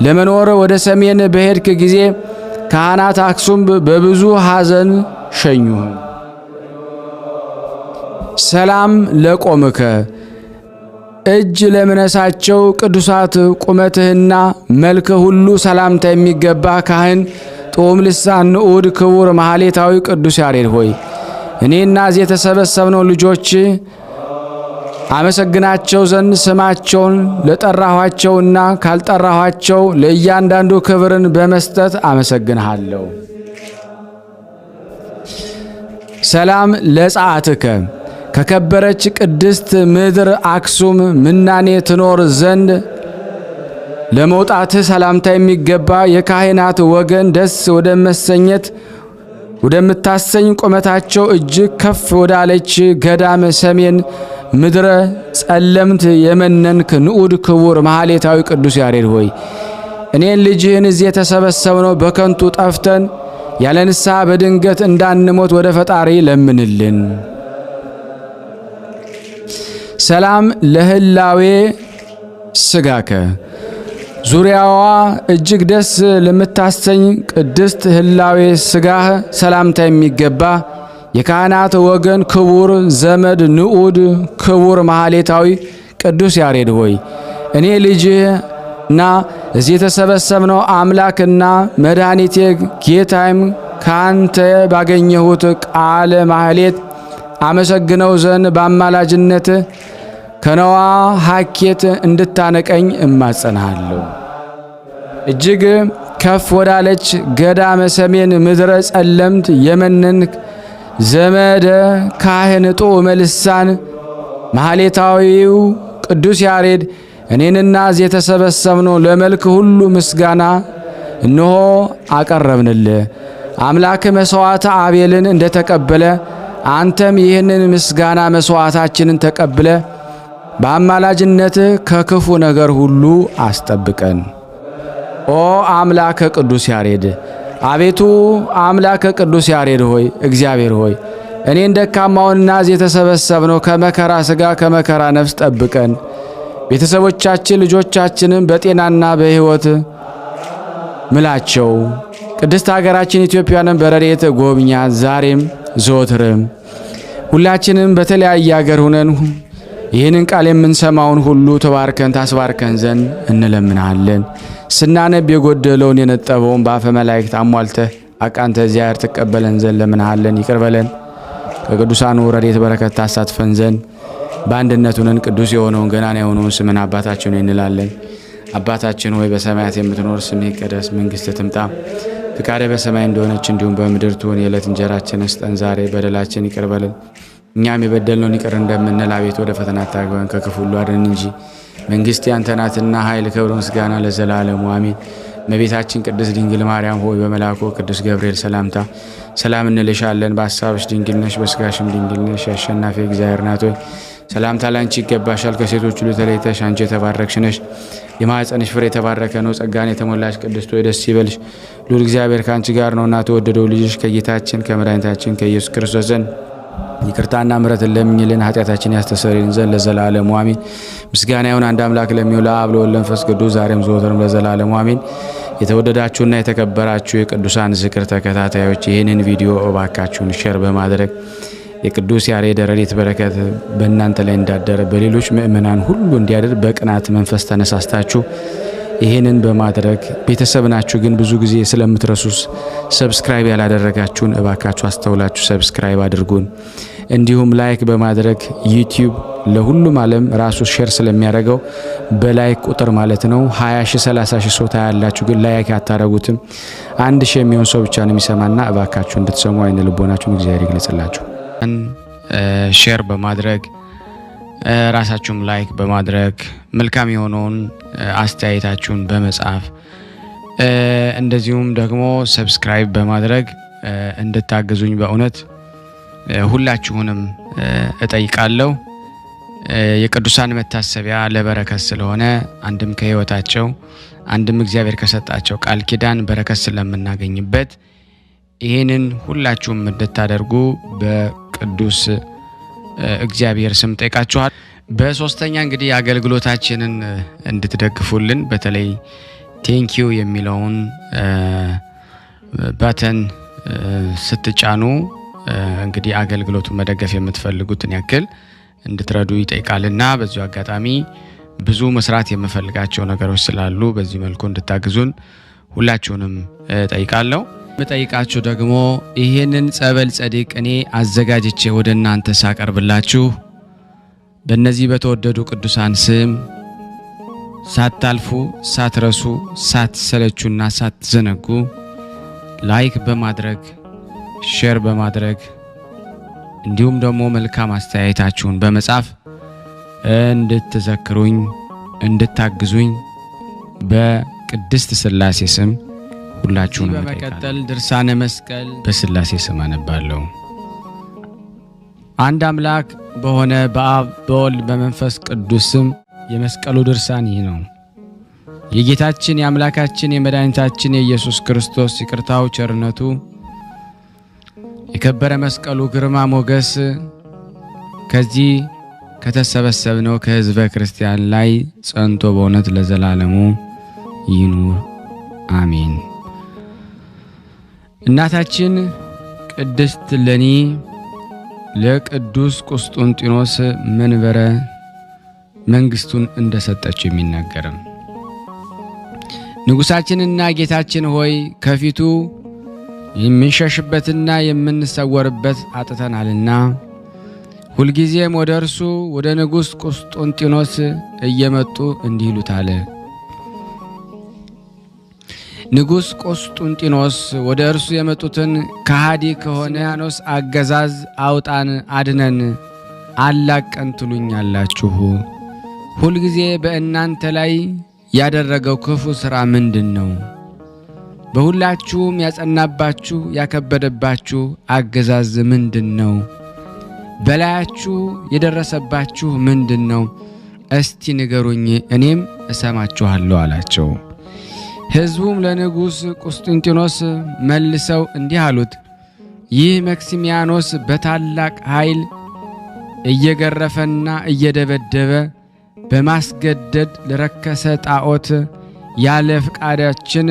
ለመኖር ወደ ሰሜን በሄድክ ጊዜ ካህናት አክሱም በብዙ ሐዘን ሸኙህ። ሰላም ለቆምከ እጅ ለምነሳቸው ቅዱሳት ቁመትህና መልክ ሁሉ ሰላምታ የሚገባ ካህን ጡም ልሳን ንዑድ ክቡር ማህሌታዊ ቅዱስ ያሬድ ሆይ እኔና እዚህ የተሰበሰብነው ልጆች አመሰግናቸው ዘንድ ስማቸውን ለጠራኋቸውና ካልጠራኋቸው ለእያንዳንዱ ክብርን በመስጠት አመሰግንሃለሁ። ሰላም ለጸአትከ ከከበረች ቅድስት ምድር አክሱም ምናኔ ትኖር ዘንድ ለመውጣትህ ሰላምታ የሚገባ የካህናት ወገን ደስ ወደምታሰኝ ቁመታቸው እጅግ ከፍ ወዳለች ገዳም ሰሜን ምድረ ጸለምት የመነንክ ንዑድ ክቡር ማህሌታዊ ቅዱስ ያሬድ ሆይ እኔን ልጅህን እዚህ የተሰበሰብነው በከንቱ ጠፍተን ያለ ንስሐ በድንገት እንዳንሞት ወደ ፈጣሪ ለምንልን። ሰላም ለህላዌ ስጋከ ዙሪያዋ እጅግ ደስ ለምታሰኝ ቅድስት ህላዌ ስጋህ ሰላምታ የሚገባ የካህናት ወገን ክቡር ዘመድ ንዑድ ክቡር ማህሌታዊ ቅዱስ ያሬድ ሆይ እኔ ልጅና እዚህ የተሰበሰብነው አምላክና መድኃኒቴ ጌታዬም ካንተ ባገኘሁት ቃለ ማህሌት አመሰግነው ዘንድ በአማላጅነት ከነዋ ሀኬት እንድታነቀኝ እማጸናለሁ። እጅግ ከፍ ወዳለች ገዳመ ሰሜን ምድረ ጸለምት የመነንክ ዘመደ ካህን ጡመ ልሳን ማህሌታዊው ቅዱስ ያሬድ እኔንና እዚህ የተሰበሰብነው ለመልክ ሁሉ ምስጋና እነሆ አቀረብንልህ። አምላክ መስዋዕተ አቤልን እንደተቀበለ አንተም ይህንን ምስጋና መስዋዕታችንን ተቀብለ በአማላጅነት ከክፉ ነገር ሁሉ አስጠብቀን። ኦ አምላከ ቅዱስ ያሬድ አቤቱ አምላከ ቅዱስ ያሬድ ሆይ እግዚአብሔር ሆይ እኔን ደካማውንና እዚህ የተሰበሰብነው ከመከራ ሥጋ ከመከራ ነፍስ ጠብቀን። ቤተሰቦቻችን ልጆቻችንን በጤናና በሕይወት ምላቸው። ቅድስት ሀገራችን ኢትዮጵያንን በረድኤት ጎብኛት ዛሬም ዘወትርም። ሁላችንም በተለያየ ሀገር ሁነን ይህንን ቃል የምንሰማውን ሁሉ ተባርከን ታስባርከን ዘንድ እንለምናለን። ስናነብ የጎደለውን የነጠበውን በአፈ መላእክት አሟልተህ አቃንተ እግዚአብሔር ተቀበለን ዘንድ ለምንሃለን። ይቅር በለን ከቅዱሳኑ ረድኤት በረከት ታሳትፈን ዘንድ በአንድነት ሆነን ቅዱስ የሆነውን ገናና የሆነውን ስምን አባታችን እንላለን። አባታችን ሆይ በሰማያት የምትኖር ስምህ ይቀደስ፣ መንግሥትህ ትምጣ፣ ፍቃድህ በሰማይ እንደሆነች እንዲሁም በምድር ትሁን። የዕለት እንጀራችንን ስጠን ዛሬ፣ በደላችን ይቅር በለን እኛም የበደልነውን ይቅር እንደምንል፣ አቤቱ ወደ ፈተና አታግባን ከክፉ ሁሉ አድነን እንጂ መንግሥት ያንተ ናትና ኃይል፣ ክብር፣ ምስጋና ለዘላለሙ አሜን። እመቤታችን ቅድስት ድንግል ማርያም ሆይ በመልአኩ ቅዱስ ገብርኤል ሰላምታ ሰላም እንልሻለን። በሐሳብሽ ድንግል ነሽ፣ በሥጋሽም ድንግል ነሽ። የአሸናፊ እግዚአብሔር እናት ሆይ ሰላምታ ላንቺ ይገባሻል። ከሴቶች ሁሉ ተለይተሽ አንቺ የተባረክሽ ነሽ። የማኅፀንሽ ፍሬ የተባረከ ነው። ጸጋን የተሞላሽ ቅድስት ሆይ ደስ ይበልሽ፣ ልዑል እግዚአብሔር ከአንቺ ጋር ነውና ተወደደው ልጅሽ ከጌታችን ከመድኃኒታችን ከኢየሱስ ክርስቶስ ዘንድ ይቅርታና ምሕረትን ለምኝልን ኃጢአታችን ያስተሰርይልን ዘንድ ለዘላለሙ አሜን። ምስጋና ይሁን አንድ አምላክ ለሚውል ለአብ ለወልድ ለመንፈስ ቅዱስ ዛሬም ዘወትርም ለዘላለሙ አሜን። የተወደዳችሁና የተከበራችሁ የቅዱሳን ዝክር ተከታታዮች ይህንን ቪዲዮ እባካችሁን ሼር በማድረግ የቅዱስ ያሬድ ረድኤት በረከት በእናንተ ላይ እንዳደረ በሌሎች ምእመናን ሁሉ እንዲያደር በቅናት መንፈስ ተነሳስታችሁ ይሄንን በማድረግ ቤተሰብ ናችሁ ግን ብዙ ጊዜ ስለምትረሱስ ሰብስክራይብ ያላደረጋችሁን እባካችሁ አስተውላችሁ ሰብስክራይብ አድርጉን። እንዲሁም ላይክ በማድረግ ዩቲዩብ ለሁሉም ዓለም ራሱ ሼር ስለሚያደርገው በላይክ ቁጥር ማለት ነው 20 ሺህ 30 ሺህ ሰው ታያላችሁ ግን ላይክ አታረጉትም። 1000 የሚሆን ሰው ብቻ ነው የሚሰማና እባካችሁ እንድትሰሙ አይነ ልቦናችሁን እግዚአብሔር ይግለጽላችሁ። ሼር በማድረግ ራሳችሁም ላይክ በማድረግ መልካም የሆነውን አስተያየታችሁን በመጻፍ እንደዚሁም ደግሞ ሰብስክራይብ በማድረግ እንድታግዙኝ በእውነት ሁላችሁንም እጠይቃለሁ። የቅዱሳን መታሰቢያ ለበረከት ስለሆነ አንድም ከህይወታቸው አንድም እግዚአብሔር ከሰጣቸው ቃል ኪዳን በረከት ስለምናገኝበት ይሄንን ሁላችሁም እንድታደርጉ በቅዱስ እግዚአብሔር ስም ጠይቃችኋል። በሶስተኛ እንግዲህ አገልግሎታችንን እንድትደግፉልን በተለይ ቴንኪዩ የሚለውን ባተን ስትጫኑ እንግዲህ አገልግሎቱን መደገፍ የምትፈልጉትን ያክል እንድትረዱ ይጠይቃልና በዚሁ አጋጣሚ ብዙ መስራት የምፈልጋቸው ነገሮች ስላሉ በዚህ መልኩ እንድታግዙን ሁላችሁንም ጠይቃለሁ። መጠይቃችሁ ደግሞ ይሄንን ጸበል ጸዲቅ እኔ አዘጋጅቼ ወደ እናንተ ሳቀርብላችሁ በእነዚህ በተወደዱ ቅዱሳን ስም ሳታልፉ ሳትረሱ ሳትሰለቹና ሳትዘነጉ ላይክ በማድረግ ሼር በማድረግ እንዲሁም ደግሞ መልካም አስተያየታችሁን በመጻፍ እንድትዘክሩኝ እንድታግዙኝ በቅድስት ሥላሴ ስም ሁላችሁን በመቀጠል ድርሳነ መስቀል በሥላሴ ስም አነባለሁ። አንድ አምላክ በሆነ በአብ በወልድ በመንፈስ ቅዱስ ስም የመስቀሉ ድርሳን ይህ ነው። የጌታችን የአምላካችን የመድኃኒታችን የኢየሱስ ክርስቶስ ይቅርታው ቸርነቱ የከበረ መስቀሉ ግርማ ሞገስ ከዚህ ከተሰበሰብነው ከሕዝበ ክርስቲያን ላይ ጸንቶ በእውነት ለዘላለሙ ይኑር አሜን። እናታችን ቅድስት እሌኒ ለቅዱስ ቁስጥንጥኖስ መንበረ መንግስቱን እንደሰጠችው የሚናገረው ንጉሳችንና ጌታችን ሆይ ከፊቱ የምንሸሽበትና የምንሰወርበት አጥተናልና ሁልጊዜም ወደ እርሱ ወደ ንጉስ ቁስጥንጥኖስ እየመጡ እንዲህ ይሉታል። ንጉስ ቁስጥንጥኖስ ወደ እርሱ የመጡትን ከሃዲ ከሆነ ያኖስ አገዛዝ አውጣን አድነን አላቀን ትሉኛላችሁ። ሁልጊዜ በእናንተ ላይ ያደረገው ክፉ ሥራ ምንድነው? በሁላችሁም ያጸናባችሁ ያከበደባችሁ አገዛዝ ምንድነው? በላያችሁ የደረሰባችሁ ምንድነው? እስቲ ንገሩኝ እኔም እሰማችኋለሁ አላቸው። ሕዝቡም ለንጉስ ቁስጥንጥኖስ መልሰው እንዲህ አሉት፣ ይህ መክሲሚያኖስ በታላቅ ኃይል እየገረፈና እየደበደበ በማስገደድ ለረከሰ ጣዖት ያለ ፍቃዳችን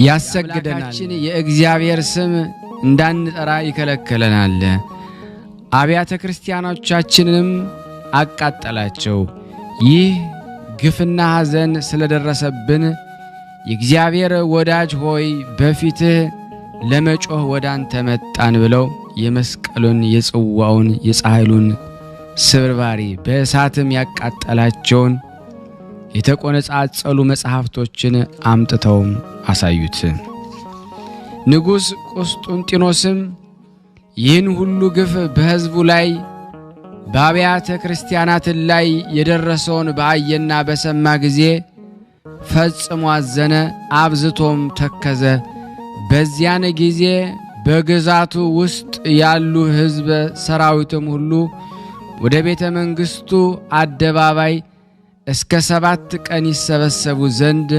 ያሰግደናል። የእግዚአብሔር ስም እንዳንጠራ ይከለክለናል። አብያተ ክርስቲያኖቻችንንም አቃጠላቸው። ይህ ግፍና ሐዘን ስለደረሰብን የእግዚአብሔር ወዳጅ ሆይ በፊትህ ለመጮህ ወዳንተ መጣን ብለው የመስቀሉን የጽዋውን የፀሐይሉን ስብርባሪ በእሳትም ያቃጠላቸውን የተቆነጻጸሉ መጽሐፍቶችን አምጥተው አሳዩት። ንጉስ ቁስጥንጥኖስም ይህን ሁሉ ግፍ በሕዝቡ ላይ በአብያተ ክርስቲያናት ላይ የደረሰውን ባየና በሰማ ጊዜ ፈጽሞ አዘነ፣ አብዝቶም ተከዘ። በዚያን ጊዜ በግዛቱ ውስጥ ያሉ ሕዝብ ሰራዊትም ሁሉ ወደ ቤተ መንግስቱ አደባባይ እስከ 7 ቀን ይሰበሰቡ ዘንድ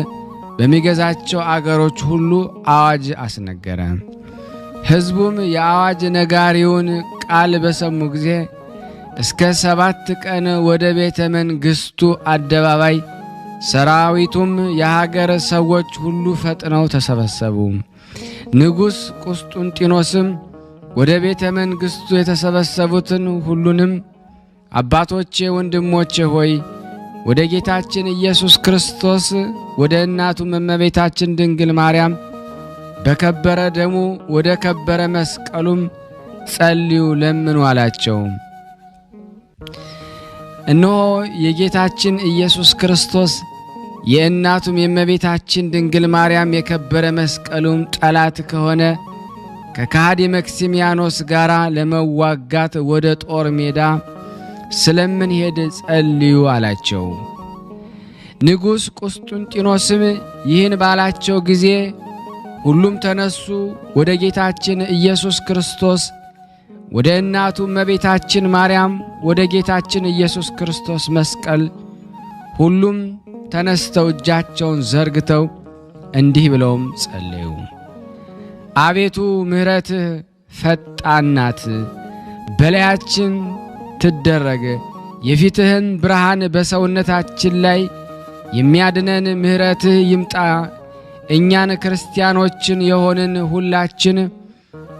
በሚገዛቸው አገሮች ሁሉ አዋጅ አስነገረ። ሕዝቡም የአዋጅ ነጋሪውን ቃል በሰሙ ጊዜ እስከ 7 ቀን ወደ ቤተ መንግሥቱ አደባባይ ሰራዊቱም የሀገር ሰዎች ሁሉ ፈጥነው ተሰበሰቡ። ንጉሥ ቁስጥንጢኖስም ወደ ቤተ መንግሥቱ የተሰበሰቡትን ሁሉንም አባቶቼ ወንድሞቼ ሆይ ወደ ጌታችን ኢየሱስ ክርስቶስ ወደ እናቱም እመቤታችን ድንግል ማርያም በከበረ ደሙ ወደ ከበረ መስቀሉም ጸልዩ ለምኑ አላቸው። እነሆ የጌታችን ኢየሱስ ክርስቶስ የእናቱም የእመቤታችን ድንግል ማርያም የከበረ መስቀሉም ጠላት ከሆነ ከካህዲ መክሲሚያኖስ ጋር ለመዋጋት ወደ ጦር ሜዳ ስለምን ሄድ ጸልዩ አላቸው። ንጉሥ ቁስጥንጢኖስም ይህን ባላቸው ጊዜ ሁሉም ተነሱ፣ ወደ ጌታችን ኢየሱስ ክርስቶስ ወደ እናቱ እመቤታችን ማርያም ወደ ጌታችን ኢየሱስ ክርስቶስ መስቀል ሁሉም ተነስተው እጃቸውን ዘርግተው እንዲህ ብለውም ጸለዩ። አቤቱ ምሕረትህ ፈጣን ናት፣ በላያችን ትደረግ። የፊትህን ብርሃን በሰውነታችን ላይ የሚያድነን ምሕረትህ ይምጣ። እኛን ክርስቲያኖችን የሆንን ሁላችን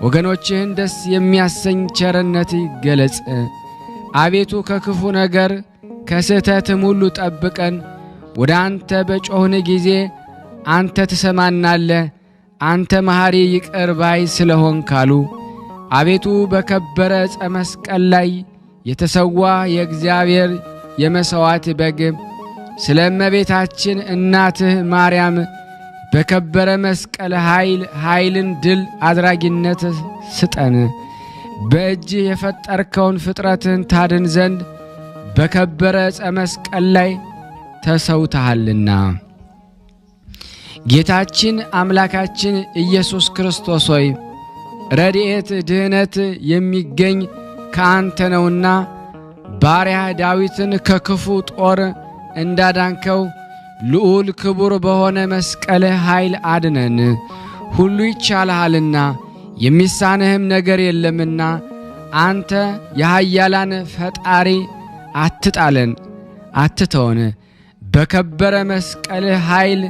ወገኖችህን ደስ የሚያሰኝ ቸርነት ይገለጽ። አቤቱ ከክፉ ነገር ከስህተትም ሁሉ ጠብቀን። ወደ አንተ በጮኽን ጊዜ አንተ ትሰማናለህ። አንተ መሐሪ ይቅር ባይ ስለሆንክ አሉ። አቤቱ በከበረ ዕፀ መስቀል ላይ የተሰዋ የእግዚአብሔር የመሥዋዕት በግ ስለ እመቤታችን እናትህ ማርያም በከበረ መስቀል ኃይልን ድል አድራጊነት ስጠን። በእጅህ የፈጠርከውን ፍጥረትን ታድን ዘንድ በከበረ ዕፀ መስቀል ላይ ተሰውተሃልና። ጌታችን አምላካችን ኢየሱስ ክርስቶስ ሆይ ረድኤት ድህነት የሚገኝ ከአንተ ነውና ባሪያህ ዳዊትን ከክፉ ጦር እንዳዳንከው ልዑል ክቡር በሆነ መስቀል ኃይል አድነን። ሁሉ ይቻልሃልና የሚሳንህም ነገር የለምና አንተ የኃያላን ፈጣሪ አትጣለን፣ አትተውን። በከበረ መስቀል ኃይል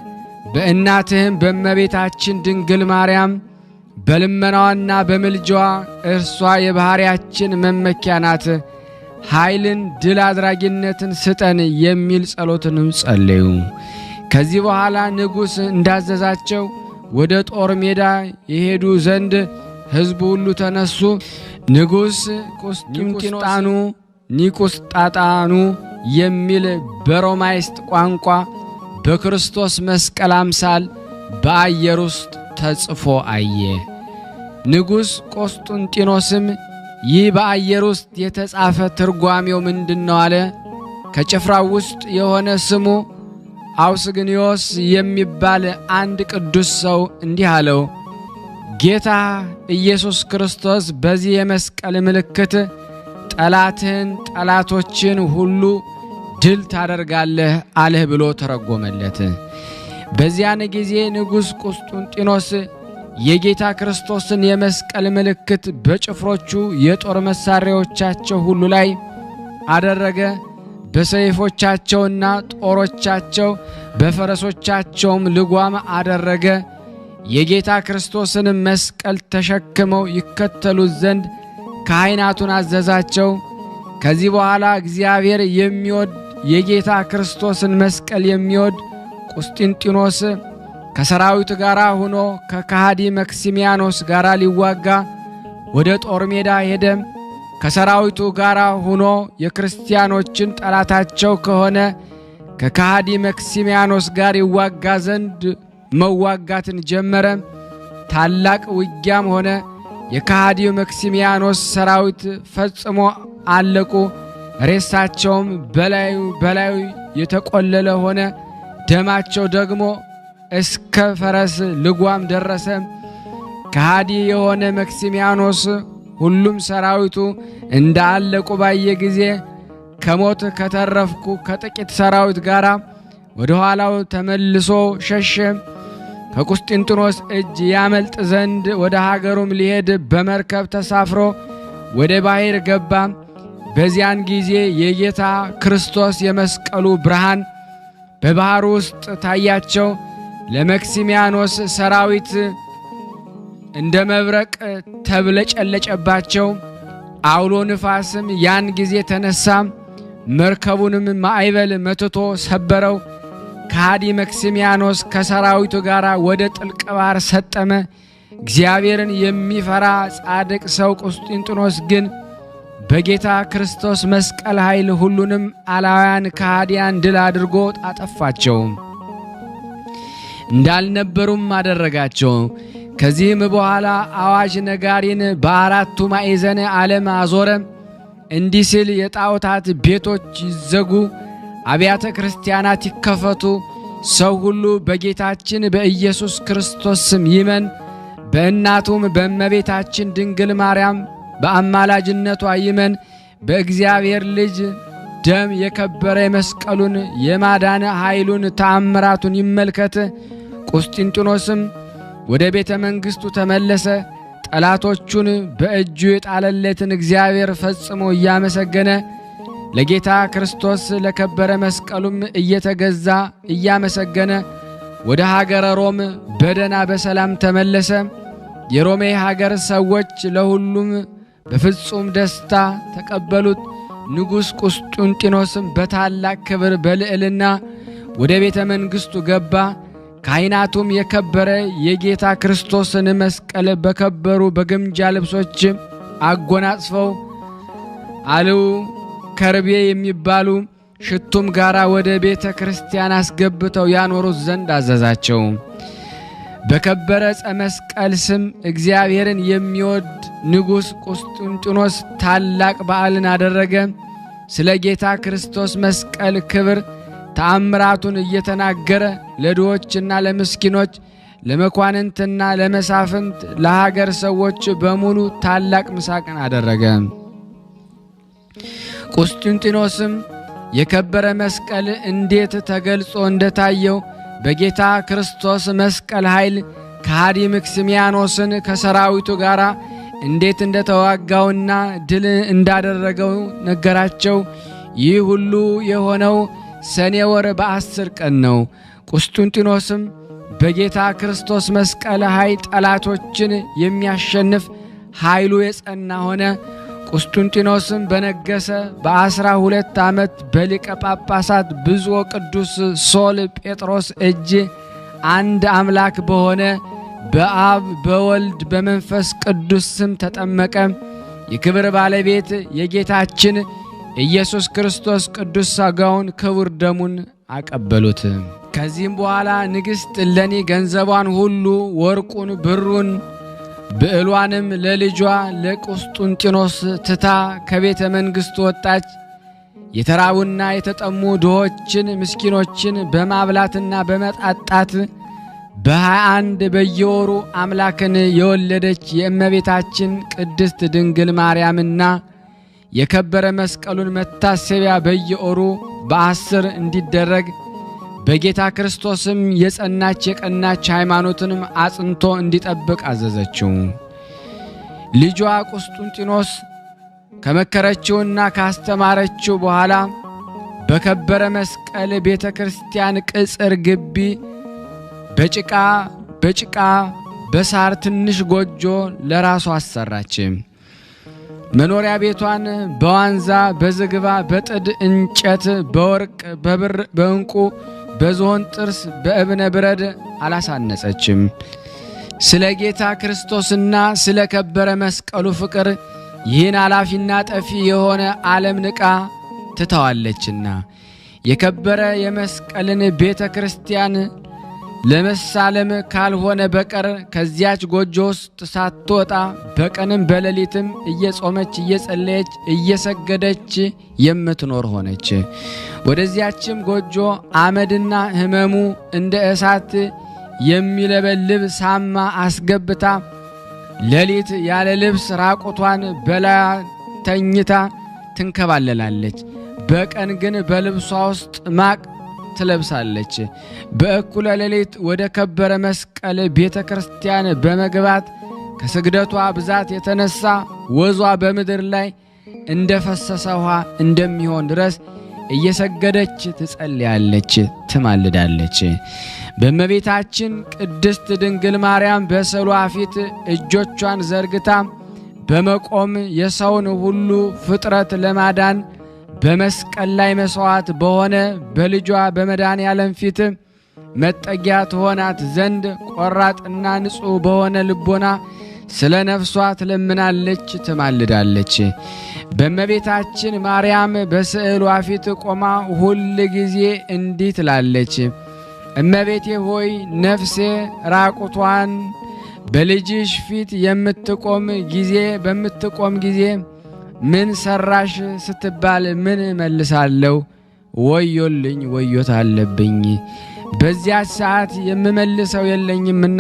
በእናትህም በእመቤታችን ድንግል ማርያም በልመናዋና በምልጃዋ እርሷ የባሕርያችን መመኪያ ናት። ኃይልን ድል አድራጊነትን ስጠን የሚል ጸሎትንም ጸለዩ። ከዚህ በኋላ ንጉሥ እንዳዘዛቸው ወደ ጦር ሜዳ የሄዱ ዘንድ ሕዝቡ ሁሉ ተነሱ። ንጉሥ ኒቁስጣጣኑ የሚል በሮማይስጥ ቋንቋ በክርስቶስ መስቀል አምሳል በአየር ውስጥ ተጽፎ አየ። ንጉሥ ቁስጥንጢኖስም ይህ በአየር ውስጥ የተጻፈ ትርጓሜው ምንድነው አለ። ከጭፍራው ውስጥ የሆነ ስሙ አውስግኒዮስ የሚባል አንድ ቅዱስ ሰው እንዲህ አለው፣ ጌታ ኢየሱስ ክርስቶስ በዚህ የመስቀል ምልክት ጠላቶችን ሁሉ ድል ታደርጋለህ አለህ ብሎ ተረጎመለት። በዚያን ጊዜ ንጉሥ ቁስጥንጢኖስ የጌታ ክርስቶስን የመስቀል ምልክት በጭፍሮቹ የጦር መሳሪያዎቻቸው ሁሉ ላይ አደረገ። በሰይፎቻቸውና ጦሮቻቸው በፈረሶቻቸውም ልጓም አደረገ። የጌታ ክርስቶስን መስቀል ተሸክመው ይከተሉት ዘንድ ካህናቱን አዘዛቸው። ከዚህ በኋላ እግዚአብሔር የሚወድ የጌታ ክርስቶስን መስቀል የሚወድ ቁስጥንጢኖስ ከሰራዊቱ ጋር ሆኖ ከካህዲ መክሲሚያኖስ ጋር ሊዋጋ ወደ ጦር ሜዳ ሄደ። ከሰራዊቱ ጋር ሆኖ የክርስቲያኖችን ጠላታቸው ከሆነ ከካህዲ መክሲሚያኖስ ጋር ይዋጋ ዘንድ መዋጋትን ጀመረ። ታላቅ ውጊያም ሆነ። የካህዲው መክሲሚያኖስ ሰራዊት ፈጽሞ አለቁ። ሬሳቸውም በላዩ የተቆለለ ሆነ። ደማቸው ደግሞ እስከ ፈረስ ልጓም ደረሰ። ከሃዲ የሆነ መክሲሚያኖስ ሁሉም ሰራዊቱ እንዳለቁ ባየ ጊዜ ከሞት ከተረፍኩ ከጥቂት ሰራዊት ጋራ ወደ ኋላው ተመልሶ ሸሸ። ከቁስጥንጥኖስ እጅ ያመልጥ ዘንድ ወደ ሀገሩም ሊሄድ በመርከብ ተሳፍሮ ወደ ባሕር ገባ። በዚያን ጊዜ የጌታ ክርስቶስ የመስቀሉ ብርሃን በባሕር ውስጥ ታያቸው። ለመክሲሚያኖስ ሰራዊት እንደ መብረቅ ተብለጨለጨባቸው። አውሎ ንፋስም ያን ጊዜ ተነሳ፣ መርከቡንም ማዕበል መትቶ ሰበረው። ከሃዲ መክሲሚያኖስ ከሰራዊቱ ጋር ወደ ጥልቅ ባሕር ሰጠመ። እግዚአብሔርን የሚፈራ ጻድቅ ሰው ቁስጥንጥኖስ ግን በጌታ ክርስቶስ መስቀል ኃይል ሁሉንም አላውያን ከሃዲያን ድል አድርጎ አጠፋቸው፣ እንዳልነበሩም አደረጋቸው። ከዚህም በኋላ አዋጅ ነጋሪን በአራቱ ማዕዘነ ዓለም አዞረ። እንዲህ ሲል የጣዖታት ቤቶች ይዘጉ፣ አብያተ ክርስቲያናት ይከፈቱ፣ ሰው ሁሉ በጌታችን በኢየሱስ ክርስቶስ ስም ይመን፣ በእናቱም በእመቤታችን ድንግል ማርያም በአማላጅነቷ ይመን፣ በእግዚአብሔር ልጅ ደም የከበረ መስቀሉን የማዳን ኃይሉን ተአምራቱን ይመልከት። ቁስጥንጥኖስም ወደ ቤተ መንግሥቱ ተመለሰ። ጠላቶቹን በእጁ የጣለለትን እግዚአብሔር ፈጽሞ እያመሰገነ ለጌታ ክርስቶስ ለከበረ መስቀሉም እየተገዛ እያመሰገነ ወደ ሀገረ ሮም በደና በሰላም ተመለሰ። የሮሜ ሀገር ሰዎች ለሁሉም በፍጹም ደስታ ተቀበሉት። ንጉሥ ቁስጥንጥኖስም በታላቅ ክብር በልዕልና ወደ ቤተ መንግሥቱ ገባ። ካህናቱም የከበረ የጌታ ክርስቶስን መስቀል በከበሩ በግምጃ ልብሶች አጎናጽፈው አልው ከርቤ የሚባሉ ሽቱም ጋራ ወደ ቤተ ክርስቲያን አስገብተው ያኖሩት ዘንድ አዘዛቸው። በከበረ ዕፀ መስቀል ስም እግዚአብሔርን የሚወድ ንጉሥ ቁስጥንጥኖስ ታላቅ በዓልን አደረገ። ስለ ጌታ ክርስቶስ መስቀል ክብር ተአምራቱን እየተናገረ ለድሆችና ለምስኪኖች፣ ለመኳንንትና ለመሳፍንት፣ ለሀገር ሰዎች በሙሉ ታላቅ ምሳቅን አደረገ። ቁስጥንጥኖስም የከበረ መስቀል እንዴት ተገልጾ እንደታየው በጌታ ክርስቶስ መስቀል ኃይል ከሃዲ መክሲሚያኖስን ከሰራዊቱ ጋር እንዴት እንደተዋጋውና ድል እንዳደረገው ነገራቸው። ይህ ሁሉ የሆነው ሰኔ ወር በ10 ቀን ነው። ቁስጥንጥኖስም በጌታ ክርስቶስ መስቀል ኃይል ጠላቶችን የሚያሸንፍ ኃይሉ የጸና ሆነ። ቁስጥንጥኖስም በነገሰ በ12 ዓመት በሊቀ ጳጳሳት ብፁዕ ቅዱስ ሶል ጴጥሮስ እጅ አንድ አምላክ በሆነ በአብ በወልድ በመንፈስ ቅዱስ ስም ተጠመቀ። የክብር ባለቤት የጌታችን ኢየሱስ ክርስቶስ ቅዱስ ሥጋውን ክቡር ደሙን አቀበሉት። ከዚህም በኋላ ንግሥት እሌኒ ገንዘቧን ሁሉ ወርቁን፣ ብሩን፣ ብዕሏንም ለልጇ ለቁስጥንጥኖስ ትታ ከቤተ መንግሥቱ ወጣች። የተራቡና የተጠሙ ድሆችን ምስኪኖችን በማብላትና በመጣጣት በ21 በየወሩ አምላክን የወለደች የእመቤታችን ቅድስት ድንግል ማርያምና የከበረ መስቀሉን መታሰቢያ በየወሩ በ10 እንዲደረግ በጌታ ክርስቶስም የጸናች የቀናች ሃይማኖትንም አጽንቶ እንዲጠብቅ አዘዘችው። ልጇ ቁስጥንጥኖስ ከመከረችውና ካስተማረችው በኋላ በከበረ መስቀል ቤተ ክርስቲያን ቅጽር ግቢ በጭቃ በሳር ትንሽ ጎጆ ለራሷ አሰራች። መኖሪያ ቤቷን በዋንዛ በዝግባ በጥድ እንጨት በወርቅ በብር በእንቁ በዝሆን ጥርስ በእብነ በረድ አላሳነጸችም። ስለ ጌታ ክርስቶስና ስለ ከበረ መስቀሉ ፍቅር ይህን አላፊና ጠፊ የሆነ ዓለም ንቃ ትተዋለችና የከበረ የመስቀልን ቤተ ክርስቲያን ለመሳለም ካልሆነ በቀር ከዚያች ጎጆ ውስጥ ሳትወጣ በቀንም በሌሊትም እየጾመች እየጸለየች እየሰገደች የምትኖር ሆነች። ወደዚያችም ጎጆ አመድና ሕመሙ እንደ እሳት የሚለበልብ ሳማ አስገብታ ሌሊት ያለ ልብስ ራቁቷን በላያ ተኝታ ትንከባለላለች። በቀን ግን በልብሷ ውስጥ ማቅ ትለብሳለች። በእኩለ ሌሊት ወደ ከበረ መስቀል ቤተ ክርስቲያን በመግባት ከስግደቷ ብዛት የተነሳ ወዟ በምድር ላይ እንደፈሰሰ ውሃ እንደሚሆን ድረስ እየሰገደች ትጸልያለች፣ ትማልዳለች። በእመቤታችን ቅድስት ድንግል ማርያም በስዕሏ ፊት እጆቿን ዘርግታ በመቆም የሰውን ሁሉ ፍጥረት ለማዳን በመስቀል ላይ መስዋዕት በሆነ በልጇ በመድኃኔዓለም ፊት መጠጊያ ትሆናት ዘንድ ቆራጥና ንጹሕ በሆነ ልቦና ስለ ነፍሷ ትለምናለች፣ ትማልዳለች። በእመቤታችን ማርያም በስዕሏ ፊት ቆማ ሁል ጊዜ እንዲህ ትላለች። እመቤቴ ሆይ ነፍሴ ራቁቷን በልጅሽ ፊት በምትቆም ጊዜ ምን ሰራሽ ስትባል ምን መልሳለሁ? ወዮልኝ ወዮት አለብኝ። በዚያ ሰዓት የምመልሰው የለኝምና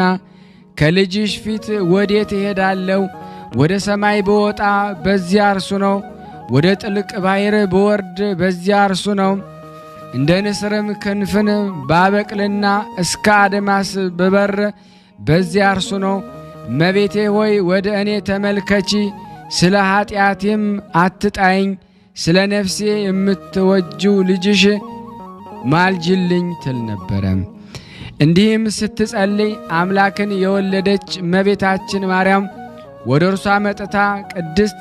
ከልጅሽ ፊት ወዴት እሄዳለሁ? ወደ ሰማይ በወጣ በዚያ እርሱ ነው። ወደ ጥልቅ ባሕር በወርድ በዚያ እርሱ ነው። እንደ ንስርም ክንፍን ባበቅልና እስከ አድማስ በበር በዚያ እርሱ ነው። እመቤቴ ሆይ ወደ እኔ ተመልከቺ፣ ስለ ኃጢአቴም አትጣይኝ፣ ስለ ነፍሴ የምትወጂው ልጅሽ ማልጅልኝ ትል ነበረ። እንዲህም ስትጸልይ አምላክን የወለደች እመቤታችን ማርያም ወደ እርሷ መጥታ ቅድስት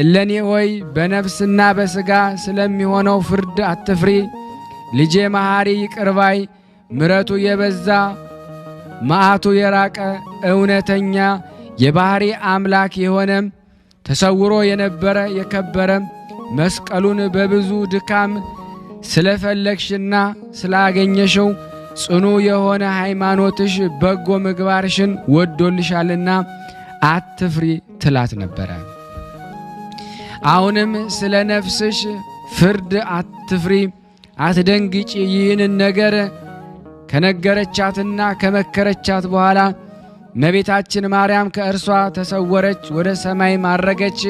እለኒ ሆይ በነፍስና በሥጋ ስለሚሆነው ፍርድ አትፍሪ። ልጄ መሐሪ ይቅርባይ፣ ምረቱ የበዛ መዓቱ የራቀ እውነተኛ የባሕሪ አምላክ የሆነ ተሰውሮ የነበረ የከበረ መስቀሉን በብዙ ድካም ስለፈለግሽና ስላገኘሽው ጽኑ የሆነ ሃይማኖትሽ በጎ ምግባርሽን ወዶልሻልና አትፍሪ ትላት ነበረ። አሁንም ስለ ነፍስሽ ፍርድ አትፍሪ፣ አትደንግጪ። ይህንን ነገር ከነገረቻትና ከመከረቻት በኋላ እመቤታችን ማርያም ከእርሷ ተሰወረች፣ ወደ ሰማይ ማረገች።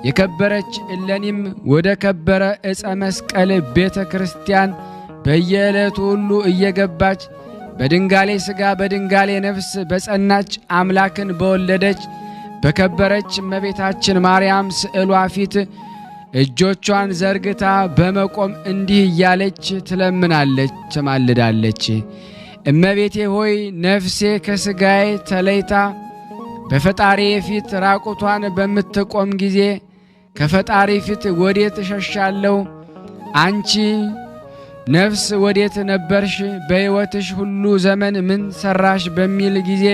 የከበረች እለኒም ወደ ከበረ ዕፀ መስቀል ቤተ ክርስቲያን በየዕለቱ ሁሉ እየገባች በድንጋሌ ሥጋ በድንጋሌ ነፍስ በጸናች አምላክን በወለደች በከበረች እመቤታችን ማርያም ስዕሏ ፊት እጆቿን ዘርግታ በመቆም እንዲህ እያለች ትለምናለች፣ ትማልዳለች። እመቤቴ ሆይ ነፍሴ ከሥጋዬ ተለይታ በፈጣሪ ፊት ራቁቷን በምትቆም ጊዜ ከፈጣሪ ፊት ወዴት እሸሻለሁ? አንቺ ነፍስ ወዴት ነበርሽ? በሕይወትሽ ሁሉ ዘመን ምን ሰራሽ? በሚል ጊዜ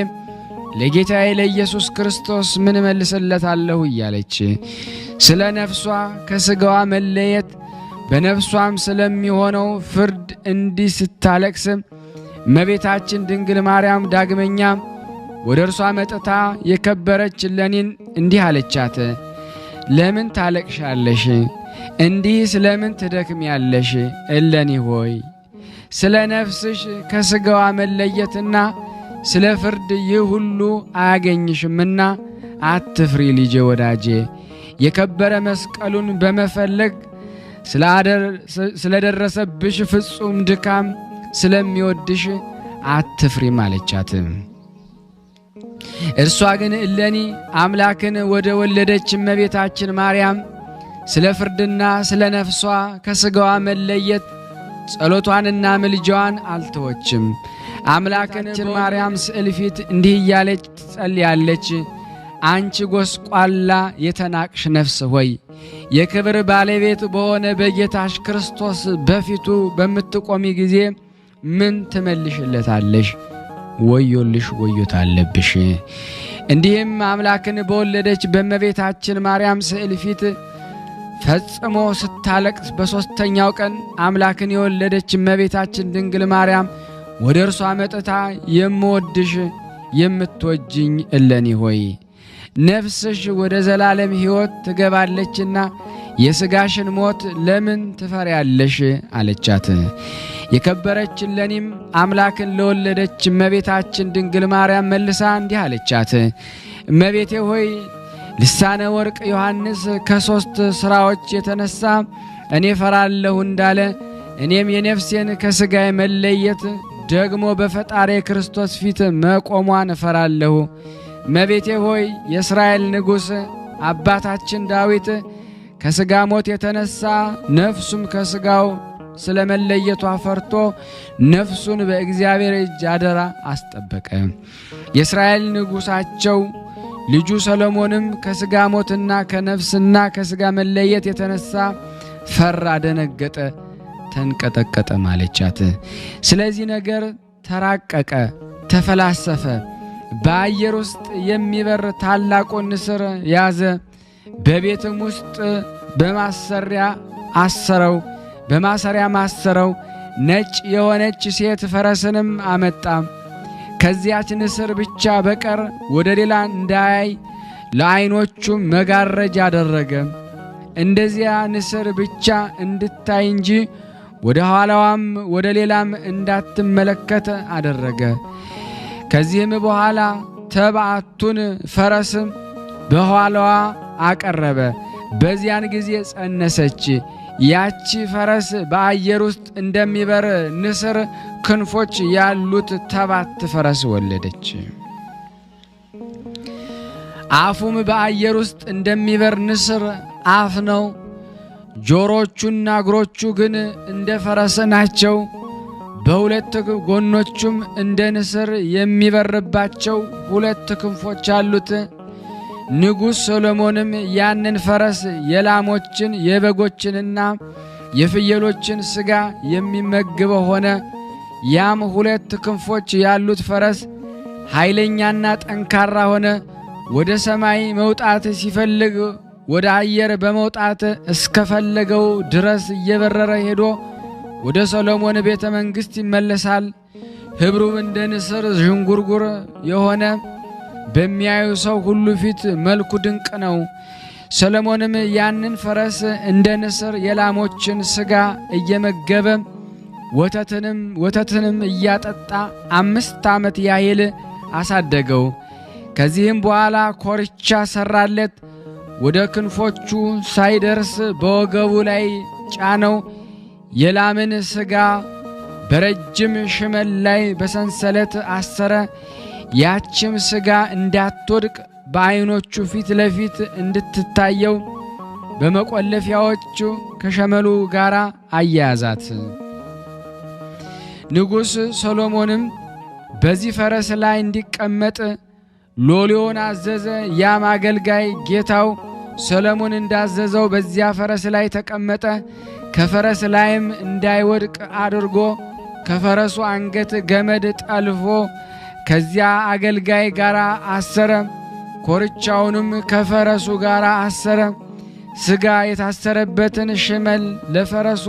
ለጌታዬ ለኢየሱስ ክርስቶስ ምን መልስለታለሁ? እያለች ስለ ነፍሷ ከሥጋዋ መለየት በነፍሷም ስለሚሆነው ፍርድ እንዲህ ስታለቅስ እመቤታችን ድንግል ማርያም ዳግመኛ ወደ እርሷ መጥታ የከበረች እለኒን እንዲህ አለቻት። ለምን ታለቅሻለሽ? እንዲህ ስለምን ትደክሚያለሽ? እለኒ ሆይ ስለ ነፍስሽ ከሥጋዋ መለየትና ስለ ፍርድ ይህ ሁሉ አያገኝሽምና አትፍሪ ልጄ ወዳጄ። የከበረ መስቀሉን በመፈለግ ስለደረሰብሽ ፍጹም ድካም ስለሚወድሽ አትፍሪም አለቻት። እርሷ ግን እለኒ አምላክን ወደ ወለደች እመቤታችን ማርያም ስለ ፍርድና ስለ ነፍሷ ከሥጋዋ መለየት ጸሎቷንና ምልጃዋን አልተወችም። አምላክን ማርያም ስዕል ፊት እንዲህ እያለች ትጸልያለች። አንቺ ጎስቋላ የተናቅሽ ነፍስ ሆይ የክብር ባለቤት በሆነ በጌታሽ ክርስቶስ በፊቱ በምትቆሚ ጊዜ ምን ትመልሽለታለሽ? ወዮልሽ ወዮት አለብሽ። እንዲህም አምላክን በወለደች በእመቤታችን ማርያም ስዕል ፊት ፈጽሞ ስታለቅስ በሦስተኛው ቀን አምላክን የወለደች እመቤታችን ድንግል ማርያም ወደ እርሷ መጥታ የምወድሽ የምትወጅኝ እለኒ ሆይ ነፍስሽ ወደ ዘላለም ሕይወት ትገባለችና የሥጋሽን ሞት ለምን ትፈሪያለሽ? አለቻት። የከበረች እለኒም አምላክን ለወለደች እመቤታችን ድንግል ማርያም መልሳ እንዲህ አለቻት። እመቤቴ ሆይ ልሳነ ወርቅ ዮሐንስ ከሦስት ሥራዎች የተነሳ እኔ ፈራለሁ እንዳለ እኔም የነፍሴን ከሥጋዬ መለየት ደግሞ በፈጣሪ ክርስቶስ ፊት መቆሟን እፈራለሁ። እመቤቴ ሆይ የእስራኤል ንጉሥ አባታችን ዳዊት ከሥጋ ሞት የተነሳ ነፍሱም ከሥጋው ስለ መለየቷ ፈርቶ ነፍሱን በእግዚአብሔር እጅ አደራ አስጠበቀ። የእስራኤል ንጉሣቸው ልጁ ሰሎሞንም ከሥጋ ሞትና ከነፍስና ከሥጋ መለየት የተነሳ ፈራ፣ ደነገጠ፣ ተንቀጠቀጠ ማለቻት። ስለዚህ ነገር ተራቀቀ፣ ተፈላሰፈ። በአየር ውስጥ የሚበር ታላቁን ንስር ያዘ። በቤትም ውስጥ በማሰሪያ አሰረው፣ በማሰሪያ ማሰረው። ነጭ የሆነች ሴት ፈረስንም አመጣ። ከዚያች ንስር ብቻ በቀር ወደ ሌላ እንዳያይ ለዓይኖቹም መጋረጃ አደረገ። እንደዚያ ንስር ብቻ እንድታይ እንጂ ወደ ኋላዋም ወደ ሌላም እንዳትመለከት አደረገ። ከዚህም በኋላ ተባዕቱን ፈረስ በኋላዋ አቀረበ። በዚያን ጊዜ ጸነሰች። ያቺ ፈረስ በአየር ውስጥ እንደሚበር ንስር ክንፎች ያሉት ተባት ፈረስ ወለደች። አፉም በአየር ውስጥ እንደሚበር ንስር አፍ ነው። ጆሮቹና እግሮቹ ግን እንደ ፈረስ ናቸው። በሁለት ጎኖቹም እንደ ንስር የሚበርባቸው ሁለት ክንፎች አሉት። ንጉሥ ሰሎሞንም ያንን ፈረስ የላሞችን የበጎችንና የፍየሎችን ሥጋ የሚመግበው ሆነ። ያም ሁለት ክንፎች ያሉት ፈረስ ኃይለኛና ጠንካራ ሆነ። ወደ ሰማይ መውጣት ሲፈልግ ወደ አየር በመውጣት እስከፈለገው ድረስ እየበረረ ሄዶ ወደ ሰሎሞን ቤተ መንግሥት ይመለሳል። ኅብሩ እንደ ንስር ዥንጉርጉር የሆነ በሚያዩ ሰው ሁሉ ፊት መልኩ ድንቅ ነው። ሰሎሞንም ያንን ፈረስ እንደ ንስር የላሞችን ሥጋ እየመገበ ወተትንም እያጠጣ 5 ዓመት ያህል አሳደገው። ከዚህም በኋላ ኮርቻ ሰራለት። ወደ ክንፎቹ ሳይደርስ በወገቡ ላይ ጫነው። የላምን ሥጋ በረጅም ሽመል ላይ በሰንሰለት አሰረ። ያችም ሥጋ እንዳትወድቅ በዓይኖቹ ፊት ለፊት እንድትታየው በመቆለፊያዎቹ ከሸመሉ ጋር አያያዛት። ንጉሥ ሰሎሞንም በዚህ ፈረስ ላይ እንዲቀመጥ ሎሌውን አዘዘ። ያም አገልጋይ ጌታው ሰሎሞን እንዳዘዘው በዚያ ፈረስ ላይ ተቀመጠ። ከፈረስ ላይም እንዳይወድቅ አድርጎ ከፈረሱ አንገት ገመድ ጠልፎ ከዚያ አገልጋይ ጋር አሰረ። ኮርቻውንም ከፈረሱ ጋር አሰረ። ሥጋ የታሰረበትን ሽመል ለፈረሱ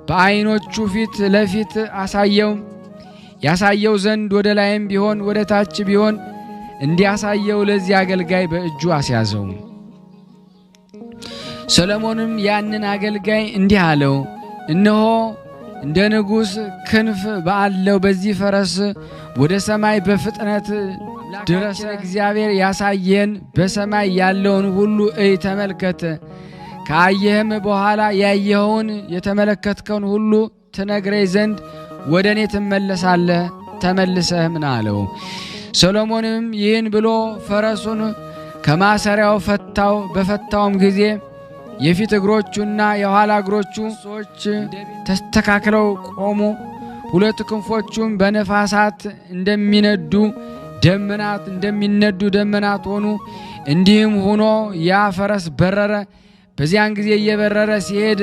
በዓይኖቹ ፊት ለፊት አሳየው። ያሳየው ዘንድ ወደ ላይም ቢሆን ወደ ታች ቢሆን እንዲያሳየው ለዚህ አገልጋይ በእጁ አስያዘው። ሰሎሞንም ያንን አገልጋይ እንዲህ አለው፣ እነሆ እንደ ንጉሥ ክንፍ ባለው በዚህ ፈረስ ወደ ሰማይ በፍጥነት ድረስ እግዚአብሔር ያሳየን በሰማይ ያለውን ሁሉ እይ ተመልከት። ካየህም በኋላ ያየኸውን የተመለከትከውን ሁሉ ትነግረኝ ዘንድ ወደ እኔ ትመለሳለህ፣ ተመልሰህም ና አለው። ሰሎሞንም ይህን ብሎ ፈረሱን ከማሰሪያው ፈታው። በፈታውም ጊዜ የፊት እግሮቹና የኋላ እግሮቹ ሰዎች ተስተካክለው ቆሙ። ሁለት ክንፎቹም በነፋሳት እንደሚነዱ ደመናት ሆኑ። እንዲህም ሆኖ ያ ፈረስ በረረ። በዚያን ጊዜ እየበረረ ሲሄድ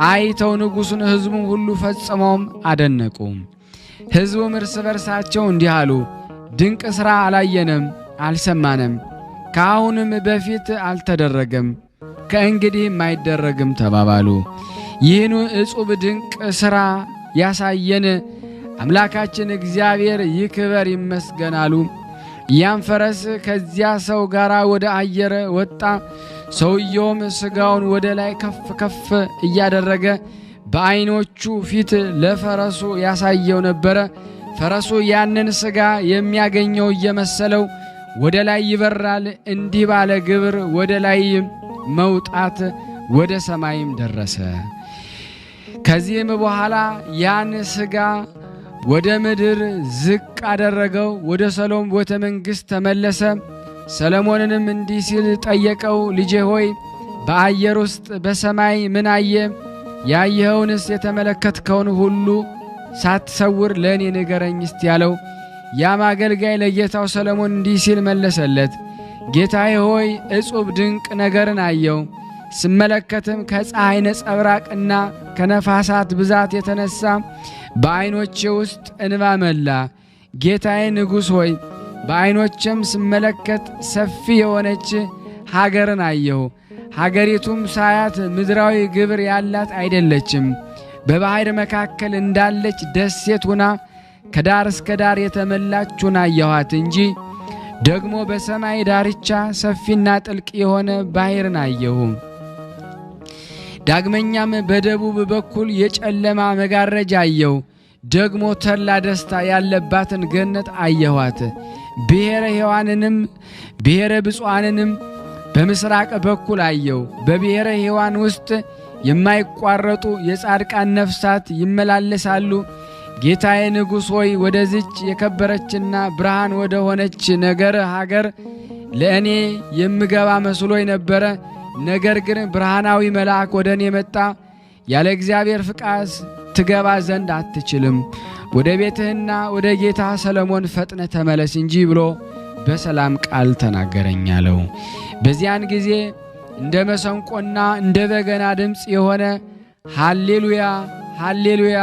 አይተው ንጉሡን ሕዝቡም ሁሉ ፈጽመውም አደነቁ። ሕዝቡም እርስ በርሳቸው እንዲህ አሉ፣ ድንቅ ሥራ አላየንም፣ አልሰማንም፣ ከአሁንም በፊት አልተደረገም፣ ከእንግዲህም አይደረግም ተባባሉ። ይህን ዕጹብ ድንቅ ሥራ ያሳየን አምላካችን እግዚአብሔር ይክበር ይመስገን አሉ። ያም ፈረስ ከዚያ ሰው ጋር ወደ አየር ወጣ። ሰውየውም ሥጋውን ወደ ላይ ከፍ ከፍ እያደረገ በዓይኖቹ ፊት ለፈረሱ ያሳየው ነበረ። ፈረሱ ያንን ሥጋ የሚያገኘው እየመሰለው ወደ ላይ ይበራል። እንዲህ ባለ ግብር ወደ ላይ መውጣት ወደ ሰማይም ደረሰ። ከዚህም በኋላ ያን ሥጋ ወደ ምድር ዝቅ አደረገው፣ ወደ ሰሎሞን ቤተ መንግሥት ተመለሰ። ሰሎሞንንም እንዲህ ሲል ጠየቀው፣ ልጄ ሆይ በአየር ውስጥ በሰማይ ምን አየ? ያየኸውንስ የተመለከትከውን ሁሉ ሳትሰውር ለእኔ ንገረኝ እስቲ ያለው። ያም አገልጋይ ለጌታው ሰሎሞን እንዲህ ሲል መለሰለት፣ ጌታዬ ሆይ እጹብ ድንቅ ነገርን አየው። ስመለከትም ከፀሐይ ነጸብራቅና ከነፋሳት ብዛት የተነሳ በዓይኖቼ ውስጥ እንባ መላ። ጌታዬ ንጉሥ ሆይ በዓይኖቼም ስመለከት ሰፊ የሆነች ሀገርን አየሁ። ሀገሪቱም ሳያት ምድራዊ ግብር ያላት አይደለችም። በባሕር መካከል እንዳለች ደሴት ሁና ከዳር እስከ ዳር የተመላች ሁና አየኋት እንጂ። ደግሞ በሰማይ ዳርቻ ሰፊና ጥልቅ የሆነ ባሕርን አየሁ። ዳግመኛም በደቡብ በኩል የጨለማ መጋረጃ አየሁ። ደግሞ ተድላ ደስታ ያለባትን ገነት አየኋት። ብሔረ ሕያዋንንም ብሔረ ብፁዓንንም በምስራቅ በኩል አየሁ። በብሔረ ሕያዋን ውስጥ የማይቋረጡ የጻድቃን ነፍሳት ይመላለሳሉ። ጌታዬ ንጉሥ ሆይ ወደዚች የከበረችና ብርሃን ወደ ሆነች ነገር ሀገር ለእኔ የምገባ መስሎኝ ነበረ። ነገር ግን ብርሃናዊ መልአክ ወደ እኔ መጣ፣ ያለ እግዚአብሔር ፍቃድ ትገባ ዘንድ አትችልም። ወደ ቤትህና ወደ ጌታ ሰሎሞን ፈጥነ ተመለስ እንጂ ብሎ በሰላም ቃል ተናገረኝ አለው። በዚያን ጊዜ እንደ መሰንቆና እንደ በገና ድምፅ የሆነ ሃሌሉያ ሃሌሉያ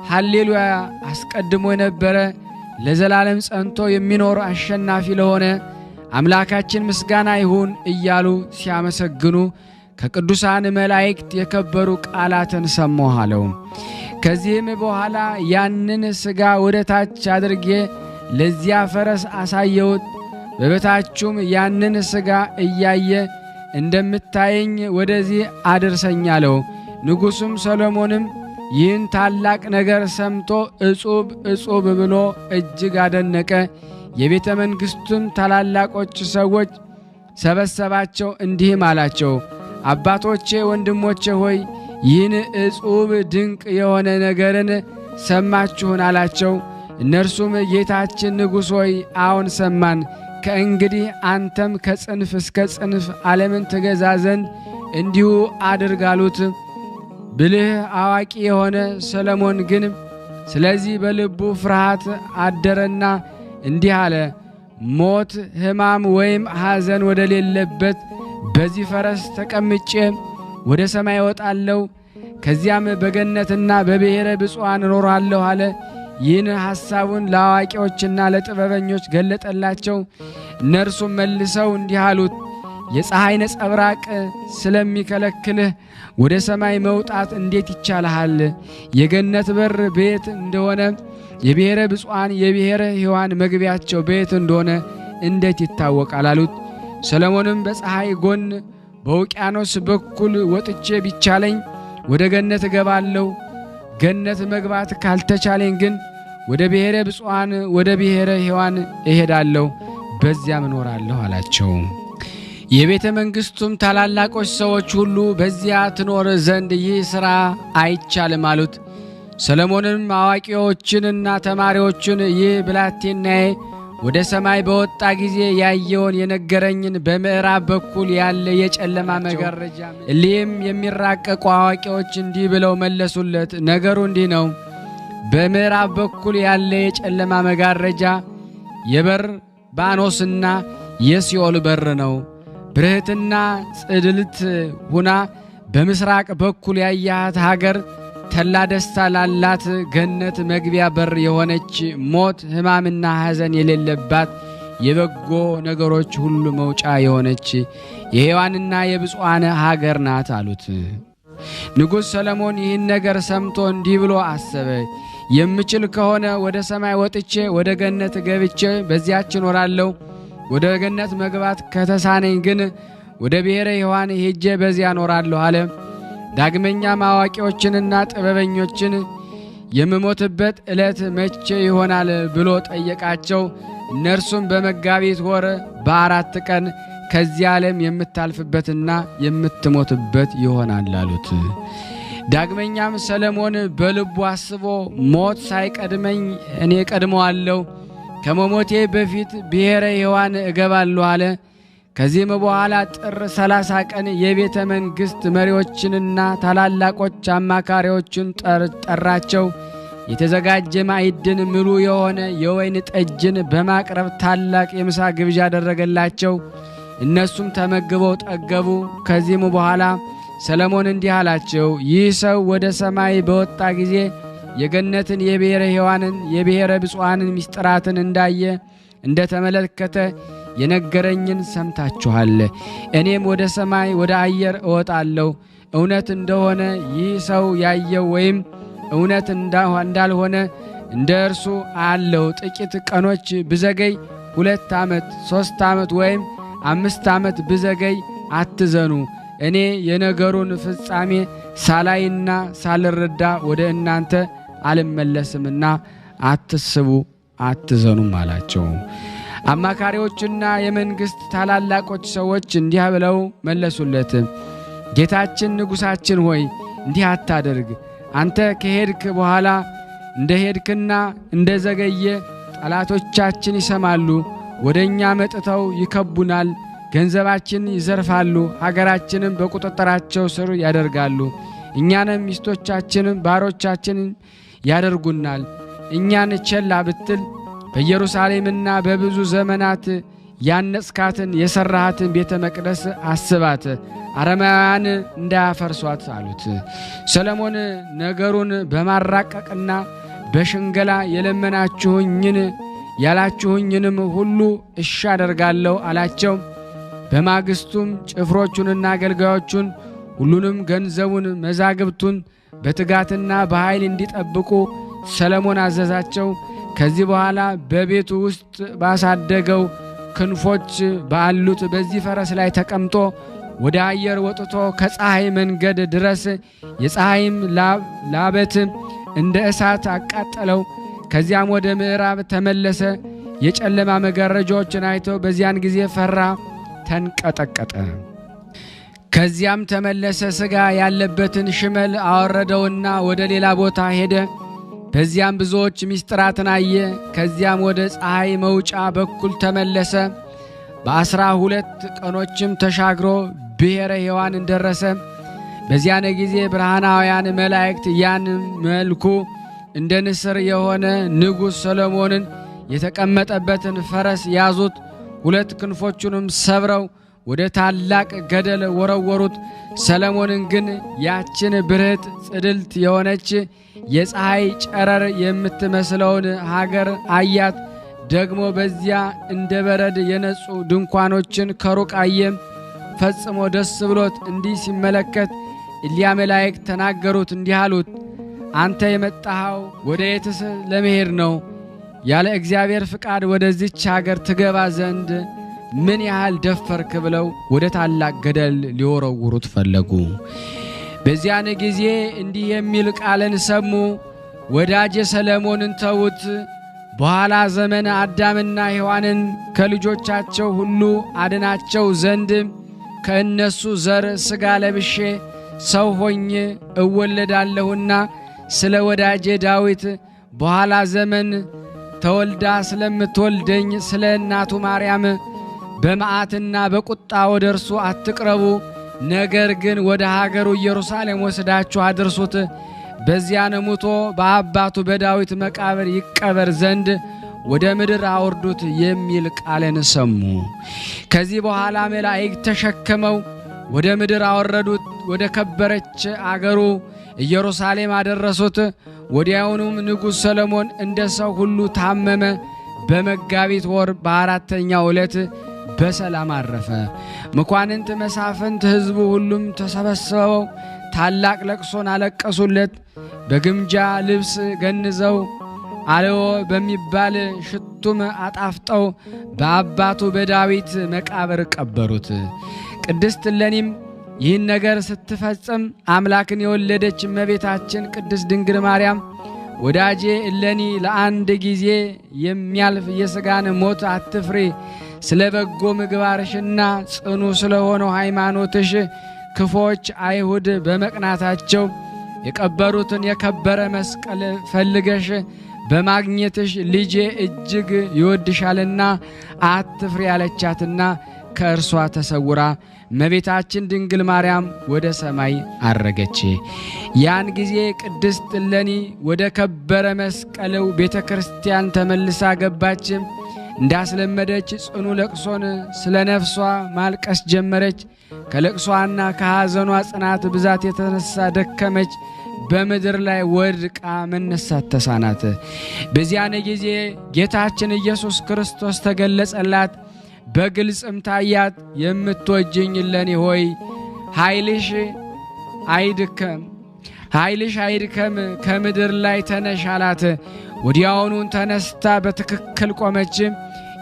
ሃሌሉያ አስቀድሞ የነበረ ለዘላለም ጸንቶ የሚኖር አሸናፊ ለሆነ አምላካችን ምስጋና ይሁን እያሉ ሲያመሰግኑ ከቅዱሳን መላእክት የከበሩ ቃላትን ሰማሁ አለው። ከዚህም በኋላ ያንን ሥጋ ወደ ታች አድርጌ ለዚያ ፈረስ አሳየሁት። በበታቹም ያንን ሥጋ እያየ እንደምታየኝ ወደዚህ አድርሰኝ አለው። ንጉሡም ሰሎሞንም ይህን ታላቅ ነገር ሰምቶ እጹብ እጹብ ብሎ እጅግ አደነቀ። የቤተ መንግሥቱን ታላላቆች ሰዎች ሰበሰባቸው፣ እንዲህም አላቸው፣ አባቶቼ ወንድሞቼ ሆይ ይህን እጹብ ድንቅ የሆነ ነገርን ሰማችሁን አላቸው። እነርሱም ጌታችን ንጉሥ ሆይ አዎን ሰማን። ከእንግዲህ አንተም ከጽንፍ እስከ ጽንፍ ዓለምን ትገዛ ዘንድ እንዲሁ አድርግ አሉት። ብልህ አዋቂ የሆነ ሰሎሞን ግን ስለዚህ በልቡ ፍርሃት አደረና እንዲህ አለ፣ ሞት ሕማም ወይም ሐዘን ወደ ሌለበት በዚህ ፈረስ ተቀምጬ ወደ ሰማይ እወጣለሁ፣ ከዚያም በገነትና በብሔረ ብፁዓን እኖራለሁ አለ። ይህን ሐሳቡን ለአዋቂዎችና ለጥበበኞች ገለጠላቸው። እነርሱም መልሰው እንዲህ አሉት፣ የፀሐይ ነጸብራቅ ስለሚከለክልህ ወደ ሰማይ መውጣት እንዴት ይቻልሃል? የገነት በር ቤት እንደሆነ የብሔረ ብፁዓን የብሔረ ሕያዋን መግቢያቸው ቤት እንደሆነ እንዴት ይታወቃል አሉት። ሰሎሞንም በፀሐይ ጎን በውቅያኖስ በኩል ወጥቼ ቢቻለኝ ወደ ገነት እገባለሁ፣ ገነት መግባት ካልተቻለኝ ግን ወደ ብሔረ ብፁዓን ወደ ብሔረ ሕያዋን እሄዳለሁ፣ በዚያም እኖራለሁ አላቸው። የቤተ መንግሥቱም ታላላቆች ሰዎች ሁሉ በዚያ ትኖር ዘንድ ይህ ሥራ አይቻልም አሉት። ሰሎሞንም አዋቂዎችንና ተማሪዎችን ይህ ብላቴናዬ ወደ ሰማይ በወጣ ጊዜ ያየውን የነገረኝን በምዕራብ በኩል ያለ የጨለማ መጋረጃ እሊህም የሚራቀቁ አዋቂዎች እንዲህ ብለው መለሱለት፣ ነገሩ እንዲህ ነው። በምዕራብ በኩል ያለ የጨለማ መጋረጃ የበርባኖስና የሲኦል በር ነው። ብርህትና ጽድልት ሁና በምስራቅ በኩል ያያት ሀገር ተላ ደስታ ላላት ገነት መግቢያ በር የሆነች ሞት ሕማምና ሐዘን የሌለባት የበጎ ነገሮች ሁሉ መውጫ የሆነች የሕያዋንና የብፁዓን ሀገር ናት አሉት። ንጉሥ ሰሎሞን ይህን ነገር ሰምቶ እንዲህ ብሎ አሰበ፣ የምችል ከሆነ ወደ ሰማይ ወጥቼ ወደ ገነት ገብቼ በዚያች እኖራለሁ። ወደ ገነት መግባት ከተሳነኝ ግን ወደ ብሔረ ሕያዋን ሄጄ በዚያ እኖራለሁ አለ። ዳግመኛም አዋቂዎችንና ጥበበኞችን የምሞትበት ዕለት መቼ ይሆናል ብሎ ጠየቃቸው። እነርሱም በመጋቢት ወር በ4 ቀን ከዚህ ዓለም የምታልፍበትና የምትሞትበት ይሆናል አሉት። ዳግመኛም ሰለሞን በልቡ አስቦ ሞት ሳይቀድመኝ እኔ ቀድመዋለሁ፣ ከመሞቴ በፊት ብሔረ ሕያዋን እገባለሁ አለ። ከዚህም በኋላ ጥር 30 ቀን የቤተ መንግሥት መሪዎችንና ታላላቆች አማካሪዎችን ጠራቸው። የተዘጋጀ ማዕድን ምሉ የሆነ የወይን ጠጅን በማቅረብ ታላቅ የምሳ ግብዣ አደረገላቸው። እነሱም ተመግበው ጠገቡ። ከዚህም በኋላ ሰለሞን እንዲህ አላቸው፣ ይህ ሰው ወደ ሰማይ በወጣ ጊዜ የገነትን የብሔረ ሕያዋንን የብሔረ ብፁዓንን ምስጢራትን እንዳየ እንደተመለከተ የነገረኝን ሰምታችኋል። እኔም ወደ ሰማይ ወደ አየር እወጣለሁ። እውነት እንደሆነ ይህ ሰው ያየው ወይም እውነት እንዳልሆነ እንደ እርሱ አለው። ጥቂት ቀኖች ብዘገይ 2 ዓመት 3 ዓመት ወይም 5 ዓመት ብዘገይ አትዘኑ። እኔ የነገሩን ፍጻሜ ሳላይና ሳልረዳ ወደ እናንተ አልመለስምና አትስቡ አትዘኑም አላቸው። አማካሪዎችና የመንግሥት ታላላቆች ሰዎች እንዲህ ብለው መለሱለት፣ ጌታችን ንጉሣችን ሆይ እንዲህ አታደርግ። አንተ ከሄድክ በኋላ እንደ ሄድክና እንደ ዘገየ ጠላቶቻችን ይሰማሉ፣ ወደ እኛ መጥተው ይከቡናል፣ ገንዘባችን ይዘርፋሉ፣ ሀገራችንም በቁጥጥራቸው ስር ያደርጋሉ። እኛንም ሚስቶቻችንም ባሮቻችንን ያደርጉናል። እኛን ቸላ ብትል በኢየሩሳሌምና በብዙ ዘመናት ያነጽካትን የሰራሃትን ቤተ መቅደስ አስባት፣ አረማውያን እንዳያፈርሷት አሉት። ሰለሞን ነገሩን በማራቀቅና በሽንገላ የለመናችሁኝን ያላችሁኝንም ሁሉ እሺ አደርጋለሁ አላቸው። በማግስቱም ጭፍሮቹንና አገልጋዮቹን ሁሉንም ገንዘቡን መዛግብቱን በትጋትና በኃይል እንዲጠብቁ ሰለሞን አዘዛቸው። ከዚህ በኋላ በቤቱ ውስጥ ባሳደገው ክንፎች ባሉት በዚህ ፈረስ ላይ ተቀምጦ ወደ አየር ወጥቶ ከፀሐይ መንገድ ድረስ የፀሐይም ላበት እንደ እሳት አቃጠለው። ከዚያም ወደ ምዕራብ ተመለሰ። የጨለማ መጋረጃዎችን አይቶ በዚያን ጊዜ ፈራ፣ ተንቀጠቀጠ። ከዚያም ተመለሰ። ሥጋ ያለበትን ሽመል አወረደውና ወደ ሌላ ቦታ ሄደ። በዚያም ብዙዎች ምስጢራትን አየ። ከዚያም ወደ ፀሐይ መውጫ በኩል ተመለሰ። በ12 ቀኖችም ተሻግሮ ብሔረ ሕያዋን ደረሰ። በዚያን ጊዜ ብርሃናውያን መላእክት ያን መልኩ እንደ ንስር የሆነ ንጉሥ ሰሎሞንን የተቀመጠበትን ፈረስ ያዙት። 2 ክንፎቹንም ሰብረው ወደ ታላቅ ገደል ወረወሩት። ሰሎሞንን ግን ያችን ብርህት ጽድልት የሆነች የፀሐይ ጨረር የምትመስለውን ሀገር አያት። ደግሞ በዚያ እንደ በረድ የነጹ ድንኳኖችን ከሩቅ አየ። ፈጽሞ ደስ ብሎት እንዲህ ሲመለከት እሊያ መላእክት ተናገሩት፣ እንዲህ አሉት፣ አንተ የመጣኸው ወደ የትስ ለመሄድ ነው? ያለ እግዚአብሔር ፍቃድ ወደዚች ሀገር ትገባ ዘንድ ምን ያህል ደፈርክ? ብለው ወደ ታላቅ ገደል ሊወረውሩት ፈለጉ። በዚያን ጊዜ እንዲህ የሚል ቃልን ሰሙ፣ ወዳጄ ሰሎሞንን ተዉት። በኋላ ዘመን አዳምና ሔዋንን ከልጆቻቸው ሁሉ አድናቸው ዘንድ ከእነሱ ዘር ሥጋ ለብሼ ሰው ሆኜ እወለዳለሁና ስለ ወዳጄ ዳዊት በኋላ ዘመን ተወልዳ ስለምትወልደኝ ስለ እናቱ ማርያም በመዓትና በቁጣ ወደ እርሱ አትቅረቡ። ነገር ግን ወደ ሀገሩ ኢየሩሳሌም ወስዳችሁ አድርሱት። በዚያን ሙቶ በአባቱ በዳዊት መቃብር ይቀበር ዘንድ ወደ ምድር አውርዱት የሚል ቃልን ሰሙ። ከዚህ በኋላ መላእክት ተሸክመው ወደ ምድር አወረዱት። ወደ ከበረች አገሩ ኢየሩሳሌም አደረሱት። ወዲያውኑም ንጉሥ ሰሎሞን እንደ ሰው ሁሉ ታመመ። በመጋቢት ወር በ4ኛው ዕለት በሰላም አረፈ። መኳንንት፣ መሳፍንት፣ ሕዝቡ ሁሉም ተሰበሰበው ታላቅ ለቅሶን አለቀሱለት። በግምጃ ልብስ ገንዘው አልዎ በሚባል ሽቱም አጣፍጠው በአባቱ በዳዊት መቃብር ቀበሩት። ቅድስት እሌኒም ይህን ነገር ስትፈጽም አምላክን የወለደች እመቤታችን ቅድስት ድንግል ማርያም ወዳጄ እሌኒ ለአንድ ጊዜ የሚያልፍ የሥጋን ሞት አትፍሪ፣ ስለ በጎ ምግባርሽና ጽኑ ስለሆነው ሃይማኖትሽ ክፎች አይሁድ በመቅናታቸው የቀበሩትን የከበረ መስቀል ፈልገሽ በማግኘትሽ ልጄ እጅግ ይወድሻልና አትፍሪ ያለቻትና ከእርሷ ተሰውራ እመቤታችን ድንግል ማርያም ወደ ሰማይ አረገች። ያን ጊዜ ቅድስት እሌኒ ወደ ከበረ መስቀል ቤተ ክርስቲያን ተመልሳ ገባች። እንዳስለመደች ጽኑ ለቅሶን ስለ ነፍሷ ማልቀስ ጀመረች። ከለቅሷና ከሐዘኗ ጽናት ብዛት የተነሳ ደከመች። በምድር ላይ ወድቃ መነሳት ተሳናት። በዚያን ጊዜ ጌታችን ኢየሱስ ክርስቶስ ተገለጸላት። በግልጽም ታያት። የምትወጂኝ እሌኒ ሆይ ኃይልሽ አይድከም፣ ከምድር ላይ ተነሽ አላት። ወዲያውኑን ተነስታ በትክክል ቆመች።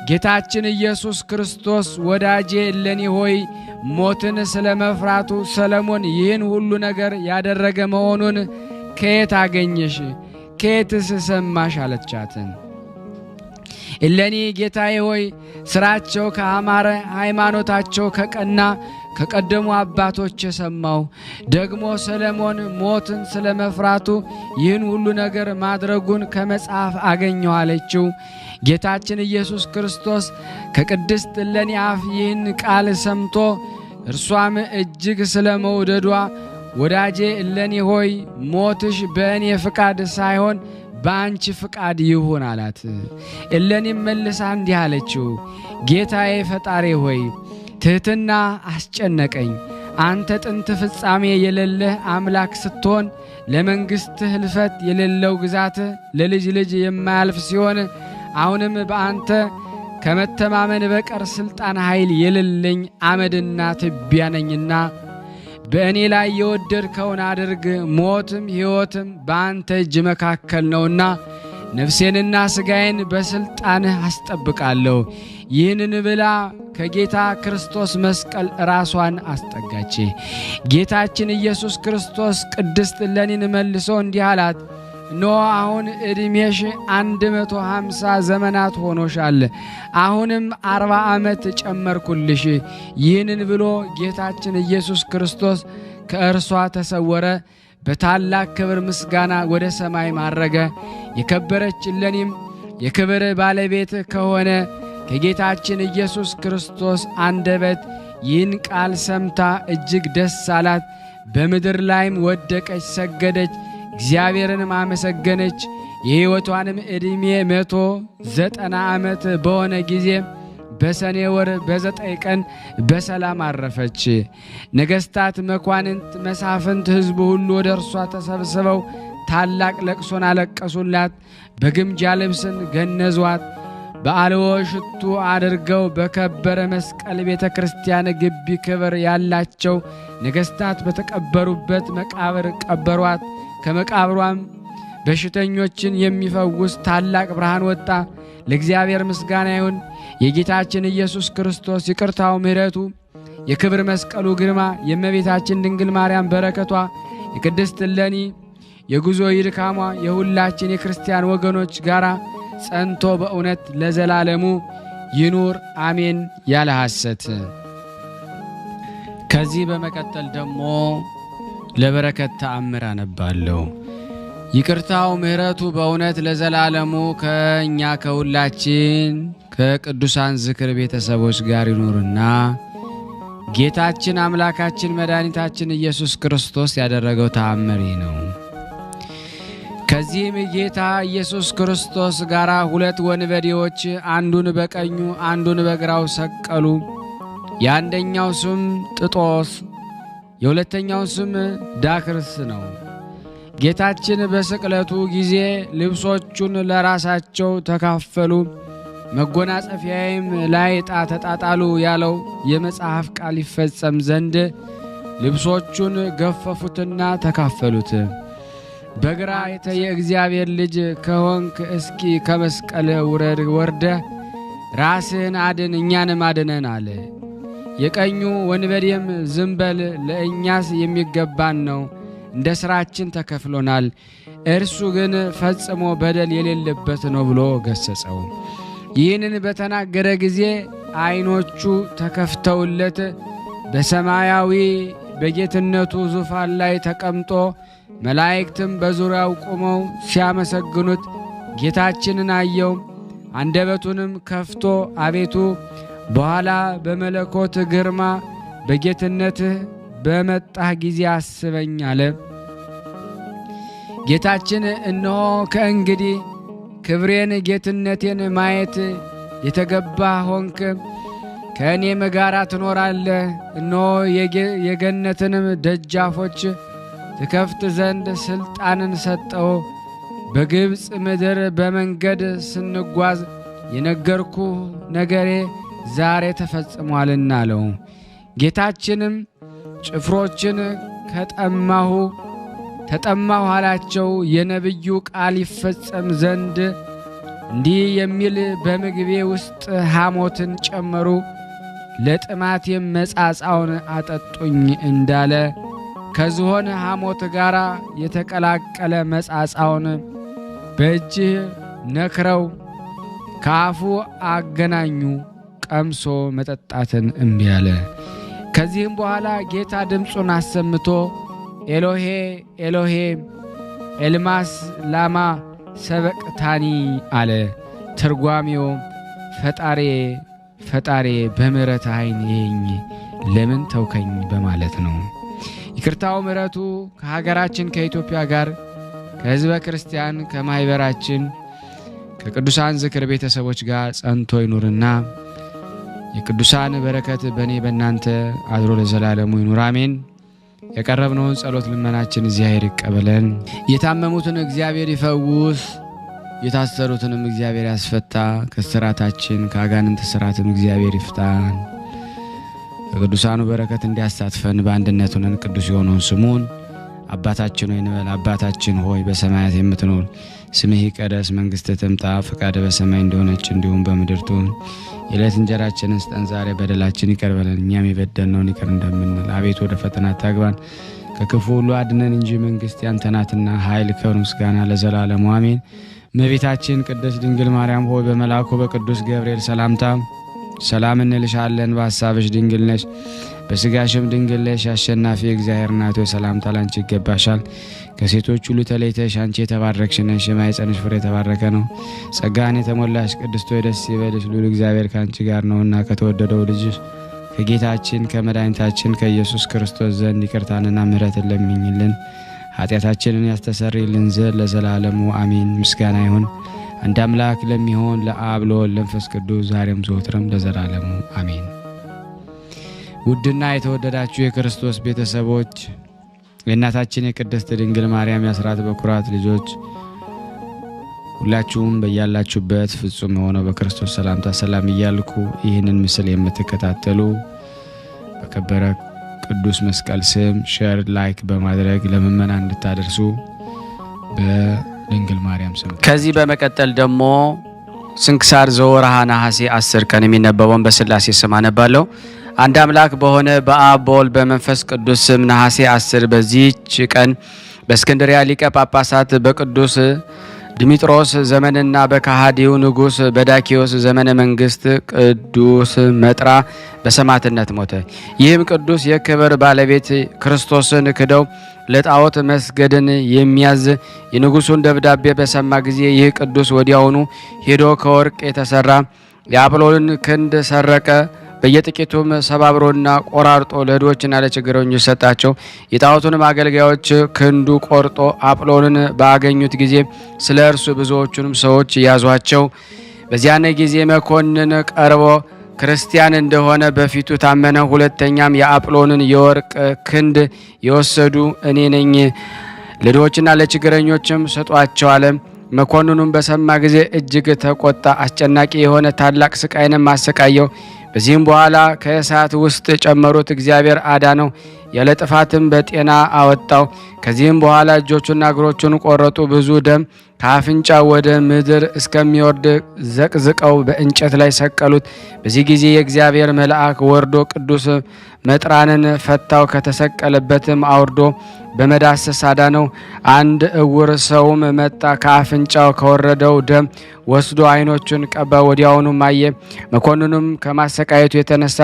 ጌታችን ኢየሱስ ክርስቶስ ወዳጄ እሌኒ ሆይ ሞትን ስለ መፍራቱ ሰለሞን ይህን ሁሉ ነገር ያደረገ መሆኑን ከየት አገኘሽ? ከየትስ ሰማሽ? አለቻት። እሌኒ ጌታዬ ሆይ ስራቸው ከአማረ ሃይማኖታቸው ከቀና ከቀደሙ አባቶች ሰማው። ደግሞ ሰለሞን ሞትን ስለ መፍራቱ ይህን ሁሉ ነገር ማድረጉን ከመጽሐፍ አገኘው አለችው። ጌታችን ኢየሱስ ክርስቶስ ከቅድስት እሌኒ አፍ ይህን ቃል ሰምቶ እርሷም እጅግ ስለ መውደዷ ወዳጄ እሌኒ ሆይ ሞትሽ በእኔ ፍቃድ ሳይሆን በአንቺ ፍቃድ ይሁን አላት። እሌኒም መልሳ እንዲህ አለችው፣ ጌታዬ ፈጣሪ ሆይ ትሕትና አስጨነቀኝ። አንተ ጥንት ፍጻሜ የሌለህ አምላክ ስትሆን ለመንግሥት ህልፈት የሌለው ግዛት ለልጅ ልጅ የማያልፍ ሲሆን አሁንም በአንተ ከመተማመን በቀር ስልጣን ኃይል የሌለኝ አመድና ትቢያ ነኝና በእኔ ላይ የወደድከውን አድርግ። ሞትም ሕይወትም በአንተ እጅ መካከል ነውና ነፍሴንና ሥጋዬን በስልጣንህ አስጠብቃለሁ። ይህንን ብላ ከጌታ ክርስቶስ መስቀል ራሷን አስጠጋች። ጌታችን ኢየሱስ ክርስቶስ ቅድስት እሌኒን መልሶ እንዲህ አላት፣ እነሆ አሁን ዕድሜሽ 150 ዘመናት ሆኖሻል። አሁንም 40 ዓመት ጨመርኩልሽ። ይህንን ብሎ ጌታችን ኢየሱስ ክርስቶስ ከእርሷ ተሰወረ። በታላቅ ክብር ምስጋና ወደ ሰማይ ማረገ። የከበረች እሌኒም የክብር ባለቤት ከሆነ ከጌታችን ኢየሱስ ክርስቶስ አንደበት ይህን ቃል ሰምታ እጅግ ደስ አላት። በምድር ላይም ወደቀች፣ ሰገደች፣ እግዚአብሔርንም አመሰገነች። የሕይወቷንም ዕድሜ 190 ዓመት በሆነ ጊዜ በሰኔ ወር በ9 ቀን በሰላም አረፈች። ነገሥታት፣ መኳንንት፣ መሳፍንት፣ ሕዝቡ ሁሉ ወደ እርሷ ተሰብስበው ታላቅ ለቅሶን አለቀሱላት። በግምጃ ልብስን ገነዟት። በአልዎ ሽቱ አድርገው በከበረ መስቀል ቤተ ክርስቲያን ግቢ ክብር ያላቸው ነገሥታት በተቀበሩበት መቃብር ቀበሯት። ከመቃብሯም በሽተኞችን የሚፈውስ ታላቅ ብርሃን ወጣ። ለእግዚአብሔር ምስጋና ይሁን። የጌታችን ኢየሱስ ክርስቶስ ይቅርታው ምሕረቱ፣ የክብር መስቀሉ ግርማ፣ የእመቤታችን ድንግል ማርያም በረከቷ፣ የቅድስት እሌኒ የጉዞ ይድካሟ የሁላችን የክርስቲያን ወገኖች ጋራ ጸንቶ በእውነት ለዘላለሙ ይኑር አሜን ያለ ሐሰት። ከዚህ በመቀጠል ደግሞ ለበረከት ተአምር አነባለሁ። ይቅርታው ምሕረቱ በእውነት ለዘላለሙ ከእኛ ከሁላችን ከቅዱሳን ዝክር ቤተሰቦች ጋር ይኑርና ጌታችን አምላካችን መድኃኒታችን ኢየሱስ ክርስቶስ ያደረገው ተአምር ነው። ከዚህም ጌታ ኢየሱስ ክርስቶስ ጋር 2 ወንበዴዎች አንዱን በቀኙ አንዱን በግራው ሰቀሉ። የአንደኛው ስም ጥጦስ የሁለተኛው ስም ዳክርስ ነው። ጌታችን በስቅለቱ ጊዜ ልብሶቹን ለራሳቸው ተካፈሉ፣ መጎናጸፊያዬም ላይ ዕጣ ተጣጣሉ ያለው የመጽሐፍ ቃል ይፈጸም ዘንድ ልብሶቹን ገፈፉትና ተካፈሉት። በግራ የእግዚአብሔር ልጅ ከሆንክ እስኪ ከመስቀል ወርደ ራስህን አድን እኛንም አድነን አለ። የቀኙ ወንበዴም ዝም በል ለእኛስ የሚገባን ነው፣ እንደ ሥራችን ተከፍሎናል፣ እርሱ ግን ፈጽሞ በደል የሌለበት ነው ብሎ ገሰጸው። ይህንን በተናገረ ጊዜ ዓይኖቹ ተከፍተውለት በሰማያዊ በጌትነቱ ዙፋን ላይ ተቀምጦ መላእክትም በዙሪያው ቆመው ሲያመሰግኑት ጌታችንን አየው። አንደበቱንም ከፍቶ አቤቱ በኋላ በመለኮት ግርማ በጌትነትህ በመጣህ ጊዜ አስበኝ አለ። ጌታችን እነሆ ከእንግዲህ ክብሬን ጌትነቴን ማየት የተገባ ሆንክ፣ ከእኔም ጋር ትኖራለህ። እነሆ የገነትንም ደጃፎች ትከፍት ዘንድ ሥልጣንን ሰጠው። በግብፅ ምድር በመንገድ ስንጓዝ የነገርኩ ነገሬ ዛሬ ተፈጽሟልና አለው። ጌታችንም ጭፍሮችን ተጠማሁ አላቸው። የነቢዩ ቃል ይፈጸም ዘንድ እንዲህ የሚል በምግቤ ውስጥ ሐሞትን ጨመሩ፣ ለጥማቴም መጻጻውን አጠጡኝ እንዳለ ከዝሆን ሐሞት ጋር የተቀላቀለ መጻጻውን በእጅህ ነክረው ከአፉ አገናኙ። ቀምሶ መጠጣትን እምቢ አለ። ከዚህም በኋላ ጌታ ድምፁን አሰምቶ ኤሎሄ ኤሎሄ ኤልማስ ላማ ሰበቅታኒ አለ። ትርጓሜው ፈጣሬ ፈጣሬ በምሕረት ዓይን እየኝ ለምን ተውከኝ በማለት ነው። ይቅርታው ምሕረቱ ከሀገራችን ከኢትዮጵያ ጋር ከሕዝበ ክርስቲያን ከማኅበራችን ከቅዱሳን ዝክር ቤተሰቦች ጋር ጸንቶ ይኑርና የቅዱሳን በረከት በእኔ በእናንተ አድሮ ለዘላለሙ ይኑር አሜን። የቀረብነውን ጸሎት ልመናችን እግዚአብሔር ይቀበለን። የታመሙትን እግዚአብሔር ይፈውስ፣ የታሰሩትንም እግዚአብሔር ያስፈታ። ከስራታችን ከአጋንንት ስራትም እግዚአብሔር ይፍታን። በቅዱሳኑ በረከት እንዲያሳትፈን በአንድነት ሆነን ቅዱስ የሆነውን ስሙን አባታችን ሆይ እንበል። አባታችን ሆይ በሰማያት የምትኖር ስምህ ይቀደስ፣ መንግሥትህ ትምጣ፣ ፈቃድህ በሰማይ እንደሆነች እንዲሁም በምድር ትሁን። የዕለት እንጀራችንን ስጠን ዛሬ፣ በደላችን ይቅር በለን እኛም የበደልነውን ይቅር እንደምንል። አቤቱ ወደ ፈተና አታግባን ከክፉ ሁሉ አድነን እንጂ መንግሥት ያንተ ናትና፣ ኃይል፣ ክብር፣ ምስጋና ለዘላለሙ አሜን። እመቤታችን ቅድስት ድንግል ማርያም ሆይ በመልአኩ በቅዱስ ገብርኤል ሰላምታ ሰላም እንልሻለን። በሐሳብሽ ድንግል ነሽ፣ በሥጋሽም ድንግል ነሽ። አሸናፊ እግዚአብሔር እናት ሆይ ሰላምታ ላንቺ ይገባሻል። ከሴቶች ሁሉ ተለይተሽ አንቺ የተባረክሽ ነሽ፣ የማኅፀንሽ ፍሬ የተባረከ ነው። ጸጋን የተሞላሽ ቅድስት ሆይ ደስ ይበልሽ፣ ልዑል እግዚአብሔር ከአንቺ ጋር ነውና ከተወደደው ልጅሽ ከጌታችን ከመድኃኒታችን ከኢየሱስ ክርስቶስ ዘንድ ይቅርታንና ምሕረትን ለምኝልን ኃጢአታችንን ያስተሰርይልን ዘንድ ለዘላለሙ አሜን። ምስጋና ይሁን አንድ አምላክ ለሚሆን ለአብ ለወልድ ለመንፈስ ቅዱስ ዛሬም ዘወትርም ለዘላለሙ አሜን። ውድና የተወደዳችሁ የክርስቶስ ቤተሰቦች የእናታችን የቅድስት ድንግል ማርያም የአስራት በኩራት ልጆች ሁላችሁም በያላችሁበት ፍጹም የሆነው በክርስቶስ ሰላምታ ሰላም እያልኩ ይህንን ምስል የምትከታተሉ በከበረ ቅዱስ መስቀል ስም ሼር ላይክ በማድረግ ለምእመናን እንድታደርሱ በድንግል ማርያም ስም። ከዚህ በመቀጠል ደግሞ ስንክሳር ዘወርሃ ነሐሴ 10 ቀን የሚነበበውን በሥላሴ ስም አነባለሁ። አንድ አምላክ በሆነ በአብ በወልድ በመንፈስ ቅዱስ ስም ነሐሴ 10 በዚህች ቀን በእስክንድርያ ሊቀ ጳጳሳት በቅዱስ ዲሚጥሮስ ዘመንና በከሃዲው ንጉሥ በዳኪዮስ ዘመነ መንግሥት ቅዱስ መጥራ በሰማዕትነት ሞተ። ይህም ቅዱስ የክብር ባለቤት ክርስቶስን ክደው ለጣዖት መስገድን የሚያዝ የንጉሡን ደብዳቤ በሰማ ጊዜ ይህ ቅዱስ ወዲያውኑ ሄዶ ከወርቅ የተሰራ የአጵሎንን ክንድ ሰረቀ። በየጥቂቱም ሰባብሮና ቆራርጦ ለድሆችና ለችግረኞች ሰጣቸው። የጣዖቱንም አገልጋዮች ክንዱ ቆርጦ አጵሎንን ባገኙት ጊዜ ስለ እርሱ ብዙዎቹንም ሰዎች ያዟቸው። በዚያን ጊዜ መኮንን ቀርቦ ክርስቲያን እንደሆነ በፊቱ ታመነ። ሁለተኛም የአጵሎንን የወርቅ ክንድ የወሰዱ እኔ ነኝ፣ ለድሆችና ለችግረኞችም ሰጧቸው አለ። መኮንኑም በሰማ ጊዜ እጅግ ተቆጣ። አስጨናቂ የሆነ ታላቅ ስቃይንም አሰቃየው። በዚህም በኋላ ከእሳት ውስጥ ጨመሩት። እግዚአብሔር አዳነው፣ ያለ ጥፋትም በጤና አወጣው። ከዚህም በኋላ እጆቹና እግሮቹን ቆረጡ። ብዙ ደም ከአፍንጫው ወደ ምድር እስከሚወርድ ዘቅዝቀው በእንጨት ላይ ሰቀሉት። በዚህ ጊዜ የእግዚአብሔር መልአክ ወርዶ ቅዱስ መጥራንን ፈታው፣ ከተሰቀለበትም አውርዶ በመዳሰስ አዳነው። አንድ እውር ሰውም መጣ። ከአፍንጫው ከወረደው ደም ወስዶ ዓይኖቹን ቀባ፣ ወዲያውኑም አየ። መኮንኑም ከማሰቃየቱ የተነሳ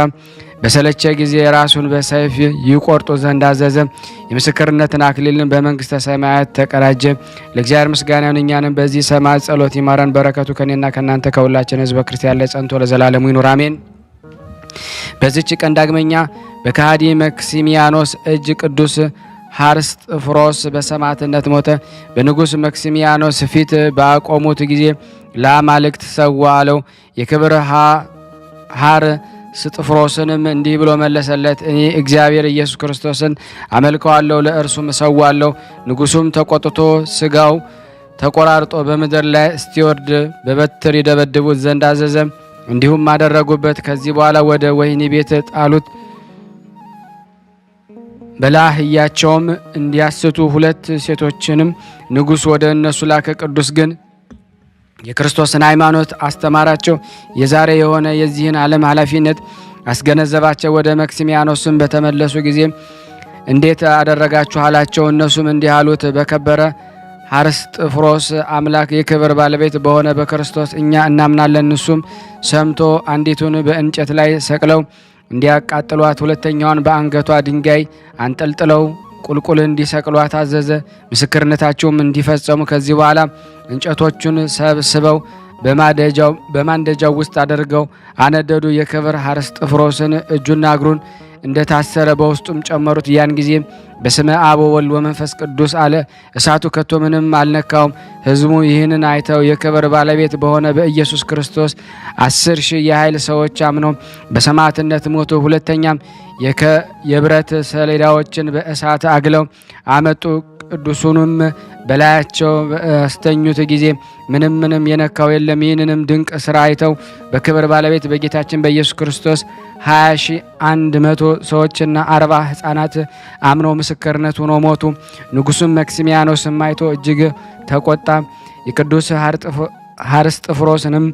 በሰለቸ ጊዜ ራሱን በሰይፍ ይቆርጡ ዘንድ አዘዘ። የምስክርነትን አክሊልን በመንግስተ ሰማያት ተቀዳጀ። ለእግዚአብሔር ምስጋና ይሁን፣ እኛንም በዚህ ሰማዕት ጸሎት ይማረን። በረከቱ ከኔና ከእናንተ ከሁላችን ሕዝበ ክርስቲያን ላይ ጸንቶ ለዘላለሙ ይኑር አሜን። በዚች ቀን ዳግመኛ በከሃዲ መክሲሚያኖስ እጅ ቅዱስ ሐርስጥፍሮስ በሰማዕትነት ሞተ። በንጉሥ መክሲሚያኖስ ፊት ባቆሙት ጊዜ ለአማልክት ሰዋ አለው። የክብር ሐርስጥፍሮስንም እንዲህ ብሎ መለሰለት፣ እኔ እግዚአብሔር ኢየሱስ ክርስቶስን አመልከዋለሁ፣ ለእርሱም እሰዋለሁ። ንጉሡም ተቆጥቶ ስጋው ተቆራርጦ በምድር ላይ እስቲወርድ በበትር ይደበድቡት ዘንድ አዘዘ። እንዲሁም አደረጉበት። ከዚህ በኋላ ወደ ወህኒ ቤት ጣሉት። በላህያቸውም እንዲያስቱ ሁለት ሴቶችንም ንጉሥ ወደ እነሱ ላከ። ቅዱስ ግን የክርስቶስን ሃይማኖት አስተማራቸው። የዛሬ የሆነ የዚህን ዓለም ኃላፊነት አስገነዘባቸው። ወደ መክሲሚያኖስም በተመለሱ ጊዜ እንዴት አደረጋችሁ አላቸው። እነሱም እንዲህ አሉት፣ በከበረ ሐርስጥፍሮስ አምላክ የክብር ባለቤት በሆነ በክርስቶስ እኛ እናምናለን። እሱም ሰምቶ አንዲቱን በእንጨት ላይ ሰቅለው እንዲያቃጥሏት፣ ሁለተኛዋን በአንገቷ ድንጋይ አንጠልጥለው ቁልቁል እንዲሰቅሏት አዘዘ። ምስክርነታቸውም እንዲፈጸሙ ከዚህ በኋላ እንጨቶቹን ሰብስበው በማንደጃው ውስጥ አድርገው አነደዱ። የክብር ሐርስጥፍሮስን እጁና እግሩን እንደታሰረ በውስጡም ጨመሩት። ያን ጊዜ በስመ አብ ወወልድ ወመንፈስ ቅዱስ አለ። እሳቱ ከቶ ምንም አልነካውም። ሕዝቡ ይህንን አይተው የክብር ባለቤት በሆነ በኢየሱስ ክርስቶስ 10,000 የኃይል ሰዎች አምነው በሰማዕትነት ሞቱ። ሁለተኛም የብረት ሰሌዳዎችን በእሳት አግለው አመጡ። ቅዱሱንም በላያቸው በስተኙት ጊዜ ምንም የነካው የለም። ይህንንም ድንቅ ስራ አይተው በክብር ባለቤት በጌታችን በኢየሱስ ክርስቶስ 20,100 ሰዎችና 40 ሕፃናት አምነው ምስክርነት ሆኖ ሞቱ። ንጉሡም መክሲሚያኖስም አይቶ እጅግ ተቆጣ። የቅዱስ ሐርስጥፍሮስንም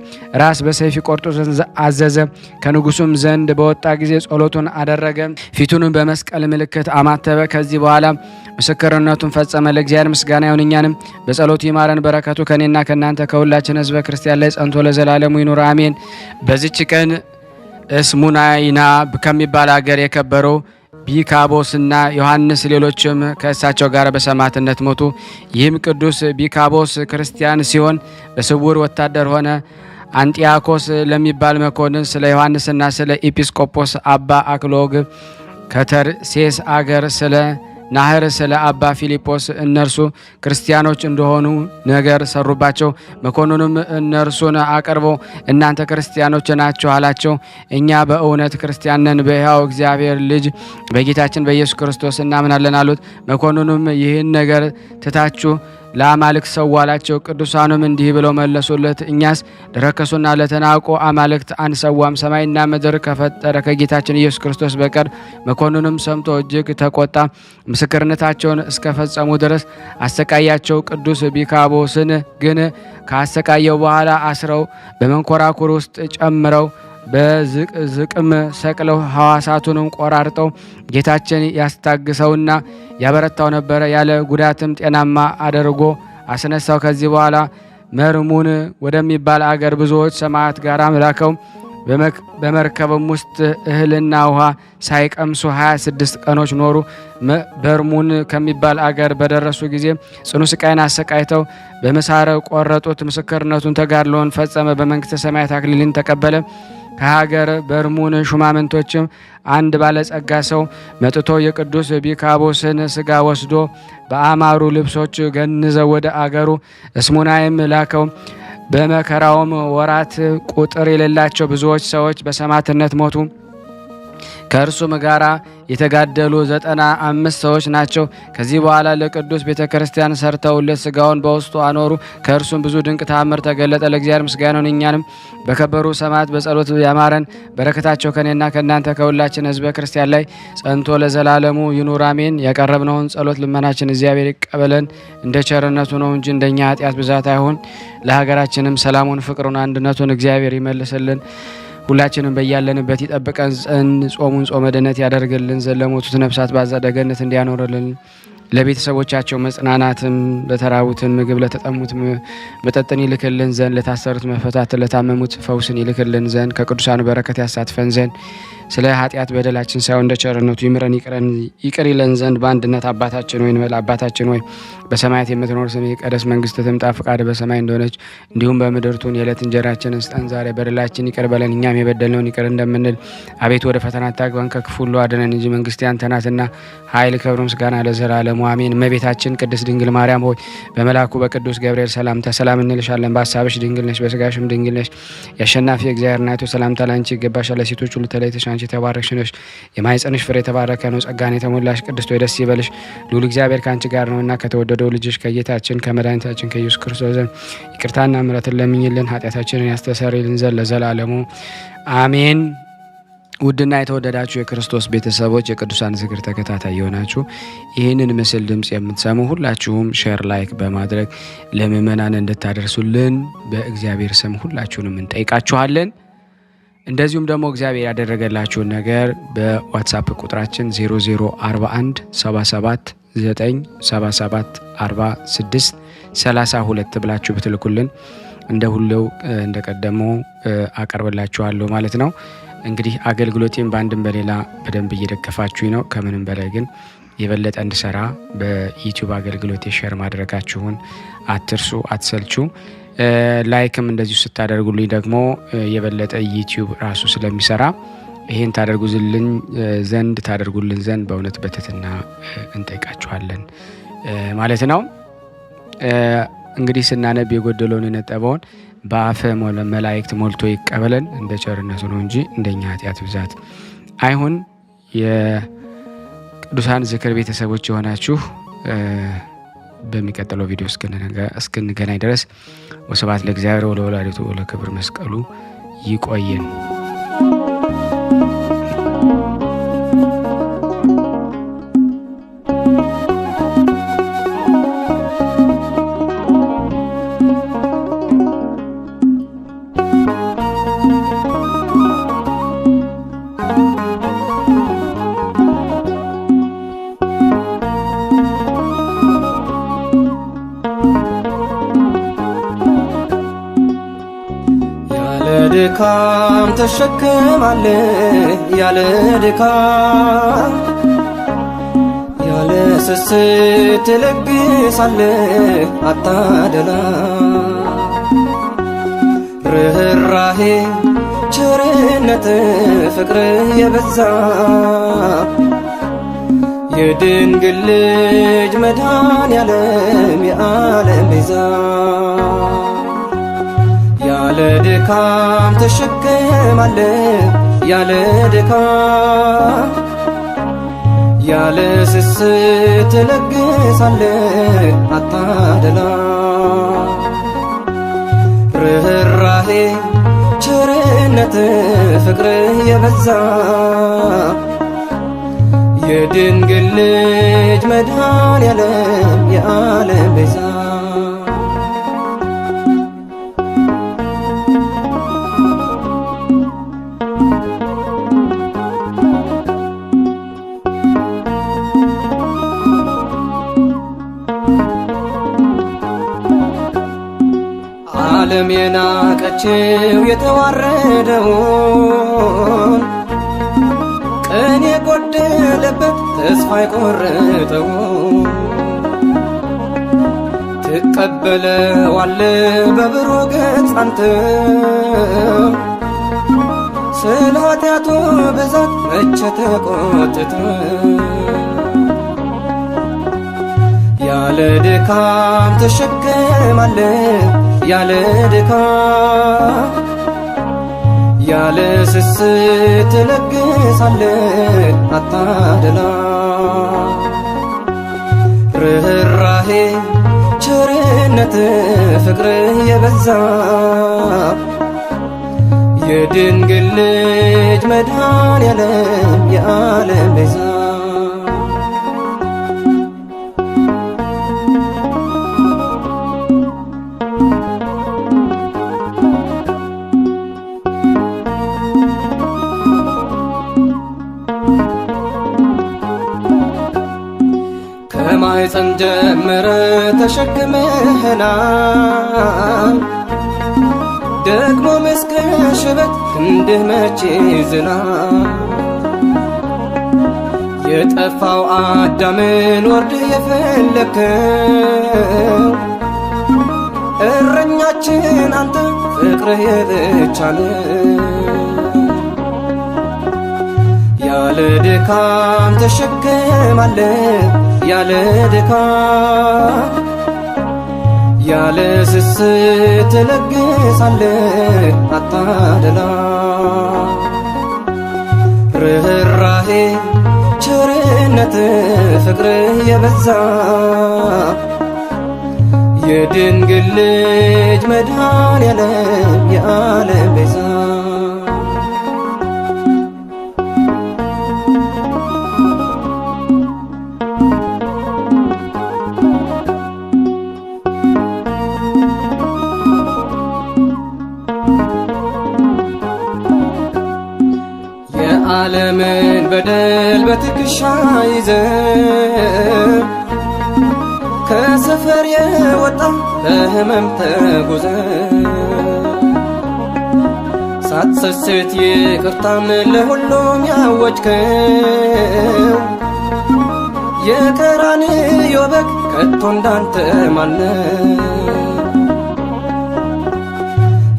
ራስ በሰይፍ ቆርጦ ዘንድ አዘዘ። ከንጉሡም ዘንድ በወጣ ጊዜ ጸሎቱን አደረገ፣ ፊቱንም በመስቀል ምልክት አማተበ። ከዚህ በኋላ ምስክርነቱን ፈጸመ። ለእግዚአብሔር ምስጋና ይሁን፣ እኛንም በጸሎቱ ይማረን። በረከቱ ከኔና ከእናንተ ከሁላችን ሕዝበ ክርስቲያን ላይ ጸንቶ ለዘላለሙ ይኑር አሜን። በዚች ቀን እስሙናይና ከሚባል አገር የከበረው ቢካቦስና ዮሐንስ ሌሎችም ከእሳቸው ጋር በሰማዕትነት ሞቱ። ይህም ቅዱስ ቢካቦስ ክርስቲያን ሲሆን በስውር ወታደር ሆነ። አንጢያኮስ ለሚባል መኮንን ስለ ዮሐንስና ስለ ኤጲስቆጶስ አባ አክሎግ ከተርሴስ አገር ስለ ናህር ስለ አባ ፊልጶስ እነርሱ ክርስቲያኖች እንደሆኑ ነገር ሰሩባቸው። መኮንኑም እነርሱን አቅርበው እናንተ ክርስቲያኖች ናችሁ አላቸው። እኛ በእውነት ክርስቲያን ነን፣ በሕያው እግዚአብሔር ልጅ በጌታችን በኢየሱስ ክርስቶስ እናምናለን አሉት። መኮንኑም ይህን ነገር ትታችሁ ለአማልክት ሰው አላቸው። ቅዱሳኑም እንዲህ ብለው መለሱለት፣ እኛስ ለረከሱና ለተናቁ አማልክት አንሰዋም፣ ሰማይና ምድር ከፈጠረ ከጌታችን ኢየሱስ ክርስቶስ በቀር። መኮንኑም ሰምቶ እጅግ ተቆጣ። ምስክርነታቸውን እስከፈጸሙ ድረስ አሰቃያቸው። ቅዱስ ቢካቦስን ግን ካሰቃየው በኋላ አስረው በመንኮራኩር ውስጥ ጨምረው በዝቅዝቅም ሰቅለው ሐዋሳቱንም ቆራርጠው ጌታችን ያስታግሰውና ያበረታው ነበረ። ያለ ጉዳትም ጤናማ አድርጎ አስነሳው። ከዚህ በኋላ መርሙን ወደሚባል አገር ብዙዎች ሰማዕት ጋር ላከው። በመርከብም ውስጥ እህልና ውሃ ሳይቀምሱ 26 ቀኖች ኖሩ። በርሙን ከሚባል አገር በደረሱ ጊዜ ጽኑ ስቃይን አሰቃይተው በምሳር ቆረጡት። ምስክርነቱን ተጋድሎን ፈጸመ። በመንግስተ ሰማያት አክሊልን ተቀበለ። ከሀገር በርሙን ሹማምንቶችም አንድ ባለጸጋ ሰው መጥቶ የቅዱስ ቢካቦስን ስጋ ወስዶ በአማሩ ልብሶች ገንዘው ወደ አገሩ እስሙናይም ላከው። በመከራውም ወራት ቁጥር የሌላቸው ብዙዎች ሰዎች በሰማዕትነት ሞቱ። ከእርሱም ጋራ የተጋደሉ 95 ሰዎች ናቸው። ከዚህ በኋላ ለቅዱስ ቤተክርስቲያን ሰርተውለት ስጋውን በውስጡ አኖሩ። ከእርሱም ብዙ ድንቅ ተአምር ተገለጠ። ለእግዚአብሔር ምስጋና ይሁን። እኛንም በከበሩ ሰማዕታት በጸሎት ያማረን። በረከታቸው ከኔና ከእናንተ ከሁላችን ሕዝበ ክርስቲያን ላይ ጸንቶ ለዘላለሙ ይኑር አሜን። ያቀረብነውን ጸሎት ልመናችን እግዚአብሔር ይቀበለን እንደ ቸርነቱ ነው እንጂ እንደኛ ኃጢአት ብዛት አይሁን። ለሀገራችንም ሰላሙን፣ ፍቅሩን፣ አንድነቱን እግዚአብሔር ይመልስልን። ሁላችንም በያለንበት ይጠብቀን ዘንድ ጾሙን ጾመ ድነት ያደርግልን ዘንድ ለሞቱት ነፍሳት በአጸደ ገነት እንዲያኖርልን ለቤተሰቦቻቸው መጽናናትን፣ ለተራቡትን ምግብ፣ ለተጠሙት መጠጥን ይልክልን ዘንድ ለታሰሩት መፈታት፣ ለታመሙት ፈውስን ይልክልን ዘንድ ከቅዱሳኑ በረከት ያሳትፈን ዘንድ ስለ ኃጢአት በደላችን ሳይሆን እንደ ቸርነቱ ይምረን ይቅር ይለን ዘንድ በአንድነት አባታችን ሆይ እንበል። አባታችን ሆይ በሰማያት የምትኖር ስምህ ይቀደስ፣ መንግስትህ ትምጣ፣ ፈቃድህ በሰማይ እንደሆነች እንዲሁም በምድር ትሁን። የዕለት እንጀራችንን ስጠን ዛሬ፣ በደላችን ይቅር በለን እኛም የበደልነውን ይቅር እንደምንል። አቤቱ ወደ ፈተና አታግባን ከክፉ ሁሉ አድነን እንጂ መንግስት ያንተ ናትና ኃይል፣ ክብር፣ ምስጋና ለዘላለሙ አሜን። እመቤታችን ቅድስት ድንግል ማርያም ሆይ በመልአኩ በቅዱስ ገብርኤል ሰላምታ ሰላም እንልሻለን። በሀሳብሽ ድንግል ነሽ፣ በስጋሽም ድንግል ነሽ። የአሸናፊ እግዚአብሔር እናቱ ሰላምታ ላንቺ ይገባሻል። ለሴቶች ሁሉ ተለይተሽ አንቺ የተባረክሽ ነሽ፣ የማኅፀንሽ ፍሬ የተባረከ ነው። ጸጋን የተሞላሽ ቅድስት ሆይ ደስ ይበልሽ፣ ልዑል እግዚአብሔር ከአንቺ ጋር ነውና ከተወደደው ልጅሽ ከጌታችን ከመድኃኒታችን ከኢየሱስ ክርስቶስ ዘንድ ይቅርታና ምሕረትን ለምኝልን ኃጢአታችንን ያስተሰርይልን ዘንድ ለዘላለሙ አሜን። ውድና የተወደዳችሁ የክርስቶስ ቤተሰቦች የቅዱሳን ዝክር ተከታታይ የሆናችሁ ይህንን ምስል ድምጽ የምትሰሙ ሁላችሁም ሼር፣ ላይክ በማድረግ ለምእመናን እንድታደርሱልን በእግዚአብሔር ስም ሁላችሁንም እንጠይቃችኋለን። እንደዚሁም ደግሞ እግዚአብሔር ያደረገላችሁን ነገር በዋትስአፕ ቁጥራችን 0041 77 977 46 32 ብላችሁ ብትልኩልን እንደ ሁሌው እንደቀደመው አቀርብላችኋለሁ ማለት ነው። እንግዲህ አገልግሎቴን በአንድም በሌላ በደንብ እየደገፋችሁኝ ነው። ከምንም በላይ ግን የበለጠ እንድሰራ በዩቲዩብ አገልግሎቴ ሼር ማድረጋችሁን አትርሱ፣ አትሰልቹ። ላይክም እንደዚሁ ስታደርጉልኝ ደግሞ የበለጠ ዩቲዩብ ራሱ ስለሚሰራ ይሄን ታደርጉልን ዘንድ በእውነት በትህትና እንጠይቃችኋለን ማለት ነው። እንግዲህ ስናነብ የጎደለውን የነጠበውን በአፈ መላእክት ሞልቶ ይቀበለን እንደ ቸርነቱ ነው እንጂ እንደኛ ኃጢአት ብዛት አይሁን። የቅዱሳን ዝክር ቤተሰቦች የሆናችሁ በሚቀጥለው ቪዲዮ እስክንገናኝ ድረስ ወስብሐት ለእግዚአብሔር ወለወላዲቱ ወለክብር መስቀሉ ይቆየን። ድካም ተሸክማለህ ያለ ድካም፣ ያለ ስስት ትለግሳለህ አታደላ። ርኅራኄ ቸርነት ፍቅር የበዛ የድንግል ልጅ መድኃኔዓለም የዓለም ቤዛ። ያለ ድካም ተሸክማለህ ያለ ድካም፣ ያለ ስስት ትለግሳለህ አታደላ። ርኅራኄ ቸርነት ፍቅር የበዛ የድንግል ልጅ መድኃኔዓለም የዓለም ቤዛ። ዓለም የናቀችው የተዋረደውን፣ ቅን የጎደለበት ተስፋ የቆረጠው ትቀበለዋለህ በብሩህ ገጽ አንተ። ስለ ኃጢአቱ ብዛት መቼ ተቆጥተ። ያለ ድካም ተሸክማለህ ያለ ድካም፣ ያለ ስስት ትለግሳለህ አታደላ ርኅራኄ ቸርነት ፍቅር የበዛ የድንግል ልጅ መድኃኔዓለም የዓለም ቤዛ ከማኅፀን ጀምረ ተሸክመህናል ደግሞ እስከ ሽበት ክንድህ መቼ ዝናል የጠፋው አዳምን ወርድህ የፈለከው እረኛችን አንተ ፍቅርህ የብቻ ነው ያለ ድካም ተሸክማለህ ያለ ድካም ያለ ስስት ትለግሳለህ አታደላ ርኅራኄ ቸርነት ፍቅር የበዛ የድንግል ልጅ መድኃኔዓለም የዓለም ቤዛ ዓለምን በደል በትከሻ ይዘህ ከሰፈር የወጣ በሕመም ተጉዘህ ሳትሰስት ይቅርታን ለሁሉም ያወጅከው የቀራንዮ በግ ከቶ እንዳንተ ማን ነው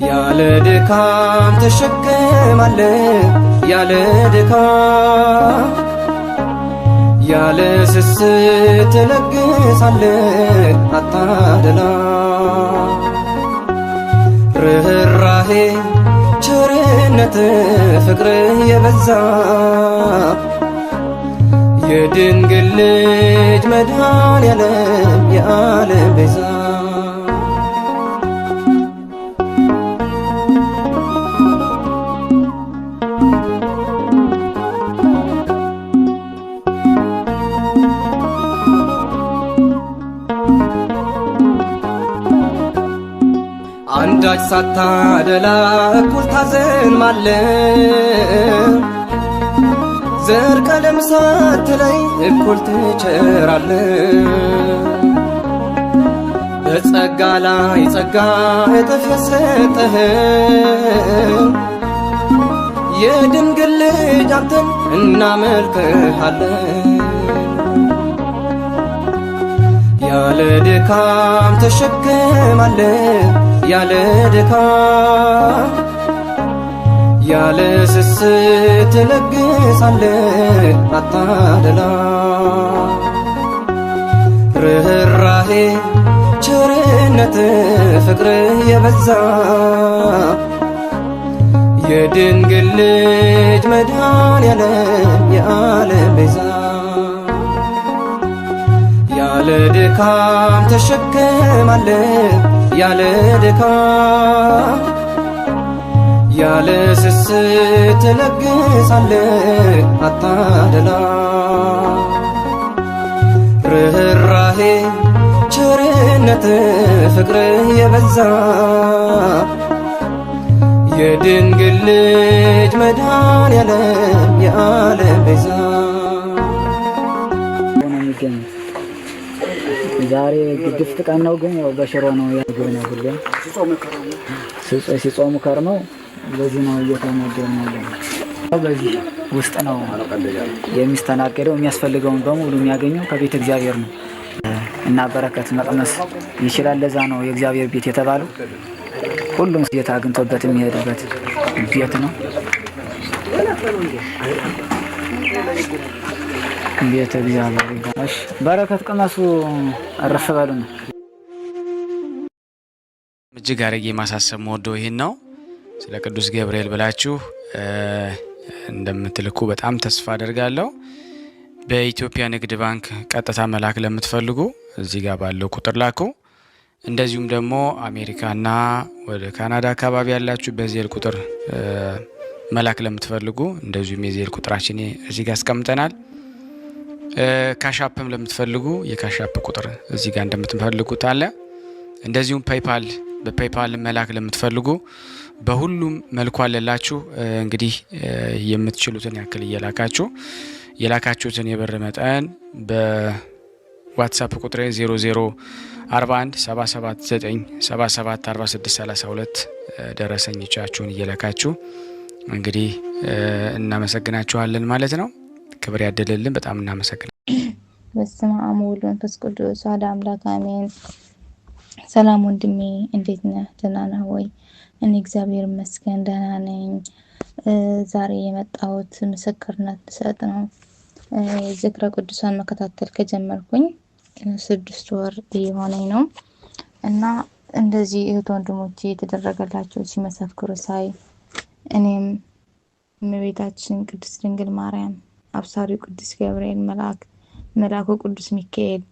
ያለ ድካም ተሸክማለህ ያለ ድካም ያለ ስስት ትለግሳለህ አታደላ ርኅራኄ ቸርነት ፍቅር የበዛ የድንግል ልጅ መድኃኔዓለም የዓለም ቤዛ አንዳች ሳታደላ እኩል ታዘንማለህ ዘር ቀለም ሳትለይ እኩል ትቸራለህ በጸጋ ላይ ጸጋ እጥፍ የሰጠህ የድንግል ልጅ አንተን እናመልክሃለን ያለ ድካም ተሸክማለህ ያለ ድካም ያለ ስስት ትለግሳለህ አታደላ ርኅራኄ ቸርነት ፍቅር የበዛ የድንግል ልጅ መድኃኔዓለም የዓለም ቤዛ ያለ ድካም ተሸክማለህ ያለ ድካም ያለ ስስት ትለግሳለህ አታደላ ርኅራኄ ቸርነት ፍቅር የበዛ የድንግል ልጅ መድኃኔዓለም የዓለም ቤዛ ዛሬ ግድፍት ቀን ነው ግን ያው በሽሮ ነው ያገኘው ሁሌም ሲጾሙ ከርመው በዚህ ነው እየተመገበ ያለው በዚህ ውስጥ ነው የሚስተናገደው የሚያስፈልገውን በሙሉ የሚያገኘው ከቤተ እግዚአብሔር ነው እና በረከት መቅመስ ይችላል ለዛ ነው የእግዚአብሔር ቤት የተባለው ሁሉም ጌታ አግኝቶበት የሚሄድበት ቤት ነው ቤተ እግዚአብሔር እሺ በረከት ቅመሱ አረፍ በሉ ነው እጅግ አድርጌ ማሳሰብ ወዶ ይሄን ነው ስለ ቅዱስ ገብርኤል ብላችሁ እንደምትልኩ በጣም ተስፋ አደርጋለሁ። በኢትዮጵያ ንግድ ባንክ ቀጥታ መላክ ለምትፈልጉ እዚህ ጋር ባለው ቁጥር ላኩ። እንደዚሁም ደግሞ አሜሪካና ወደ ካናዳ አካባቢ ያላችሁ በዜል ቁጥር መላክ ለምትፈልጉ እንደዚሁም የዜል ቁጥራችን እዚህ ጋር አስቀምጠናል። ካሻፕም ለምትፈልጉ የካሻፕ ቁጥር እዚህ ጋር እንደምትፈልጉት አለ። እንደዚሁም ፔይፓል በፔይፓል መላክ ለምትፈልጉ በሁሉም መልኩ አለላችሁ። እንግዲህ የምትችሉትን ያክል እየላካችሁ የላካችሁትን የብር መጠን በዋትስአፕ ቁጥሬ 0041 779 46 32 ደረሰኞቻችሁን እየላካችሁ እንግዲህ እናመሰግናችኋለን ማለት ነው። ክብር ያደለልን። በጣም እናመሰግናለን። በስመ አብ ወወልድ ወመንፈስ ቅዱስ አሐዱ አምላክ አሜን። ሰላም ወንድሜ እንዴት ነህ? ደህና ነህ ወይ? እኔ እግዚአብሔር ይመስገን ደህና ነኝ። ዛሬ የመጣሁት ምስክርነት ልሰጥ ነው። ዝክረ ቅዱሳን መከታተል ከጀመርኩኝ 6 ወር እየሆነኝ ነው እና እንደዚህ እህት ወንድሞቼ የተደረገላቸው ሲመሰክሩ ሳይ እኔም እመቤታችን ቅድስት ድንግል ማርያም፣ አብሳሪው ቅዱስ ገብርኤል፣ መልአኩ ቅዱስ ሚካኤል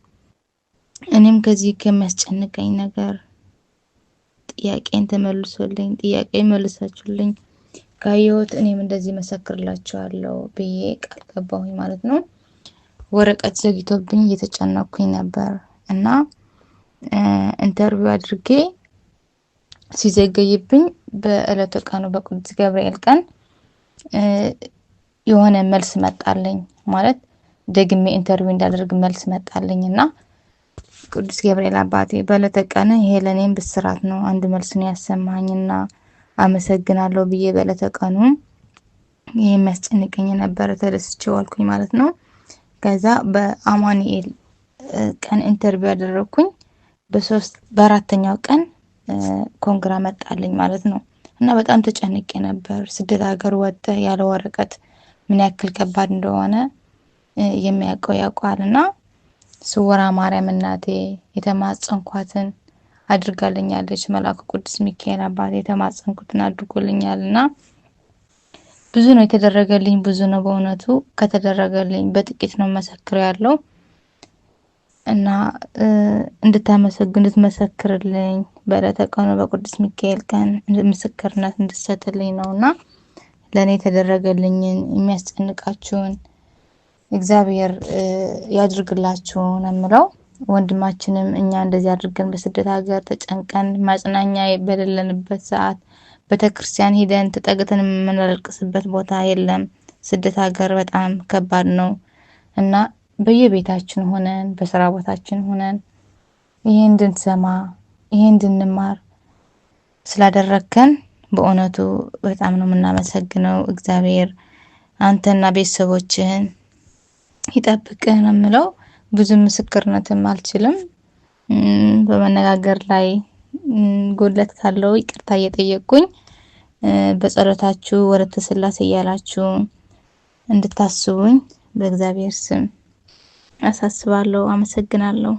እኔም ከዚህ ከሚያስጨንቀኝ ነገር ጥያቄን ተመልሶልኝ ጥያቄ መልሳችሁልኝ ካየሁት እኔም እንደዚህ መሰክርላችኋለሁ ብዬ ቃል ገባሁኝ ማለት ነው። ወረቀት ዘግይቶብኝ እየተጨነኩኝ ነበር እና ኢንተርቪው አድርጌ ሲዘገይብኝ በእለተ ቀኑ በቅዱስ ገብርኤል ቀን የሆነ መልስ መጣልኝ ማለት ደግሜ ኢንተርቪው እንዳደርግ መልስ መጣልኝና ቅዱስ ገብርኤል አባቴ በእለተ ቀን ይሄ ለኔም ብስራት ነው፣ አንድ መልስ ነው ያሰማኝና አመሰግናለሁ ብዬ በእለተ ቀኑ ይሄ የሚያስጨንቀኝ ነበር ተደስቼ ዋልኩኝ ማለት ነው። ከዛ በአማኑኤል ቀን ኢንተርቪው ያደረኩኝ በአራተኛው ቀን ኮንግራ መጣልኝ ማለት ነው። እና በጣም ተጨንቄ ነበር። ስደት ሀገር ወጥተ ያለ ወረቀት ምን ያክል ከባድ እንደሆነ የሚያውቀው ያውቃልና ስውራ ማርያም እናቴ የተማጸንኳትን አድርጋልኛለች። መልአኩ ቅዱስ ሚካኤል አባቴ የተማጸንኩትን አድርጎልኛልና ብዙ ነው የተደረገልኝ፣ ብዙ ነው በእውነቱ ከተደረገልኝ በጥቂት ነው መሰክረው ያለው እና እንድትመሰክርልኝ በዕለተ ቀኑ በቅዱስ ሚካኤል ቀን ምስክርነት እንድትሰጥልኝ ነውና ለኔ የተደረገልኝን የሚያስጨንቃችሁን እግዚአብሔር ያድርግላችሁ ነው የምለው። ወንድማችንም እኛ እንደዚህ አድርገን በስደት ሀገር ተጨንቀን ማጽናኛ በሌለንበት ሰዓት ቤተክርስቲያን ሄደን ተጠግተን የምንለቅስበት ቦታ የለም። ስደት ሀገር በጣም ከባድ ነው እና በየቤታችን ሆነን በስራ ቦታችን ሆነን ይሄን እንድንሰማ ይሄን እንድንማር ስላደረከን በእውነቱ በጣም ነው የምናመሰግነው። እግዚአብሔር አንተና ቤተሰቦችህን ይጠብቅህ ነው የምለው። ብዙ ምስክርነትም አልችልም። በመነጋገር ላይ ጎድለት ካለው ይቅርታ እየጠየቅኩኝ በጸሎታችሁ ወለተ ስላሴ እያላችሁ እንድታስቡኝ በእግዚአብሔር ስም አሳስባለሁ። አመሰግናለሁ።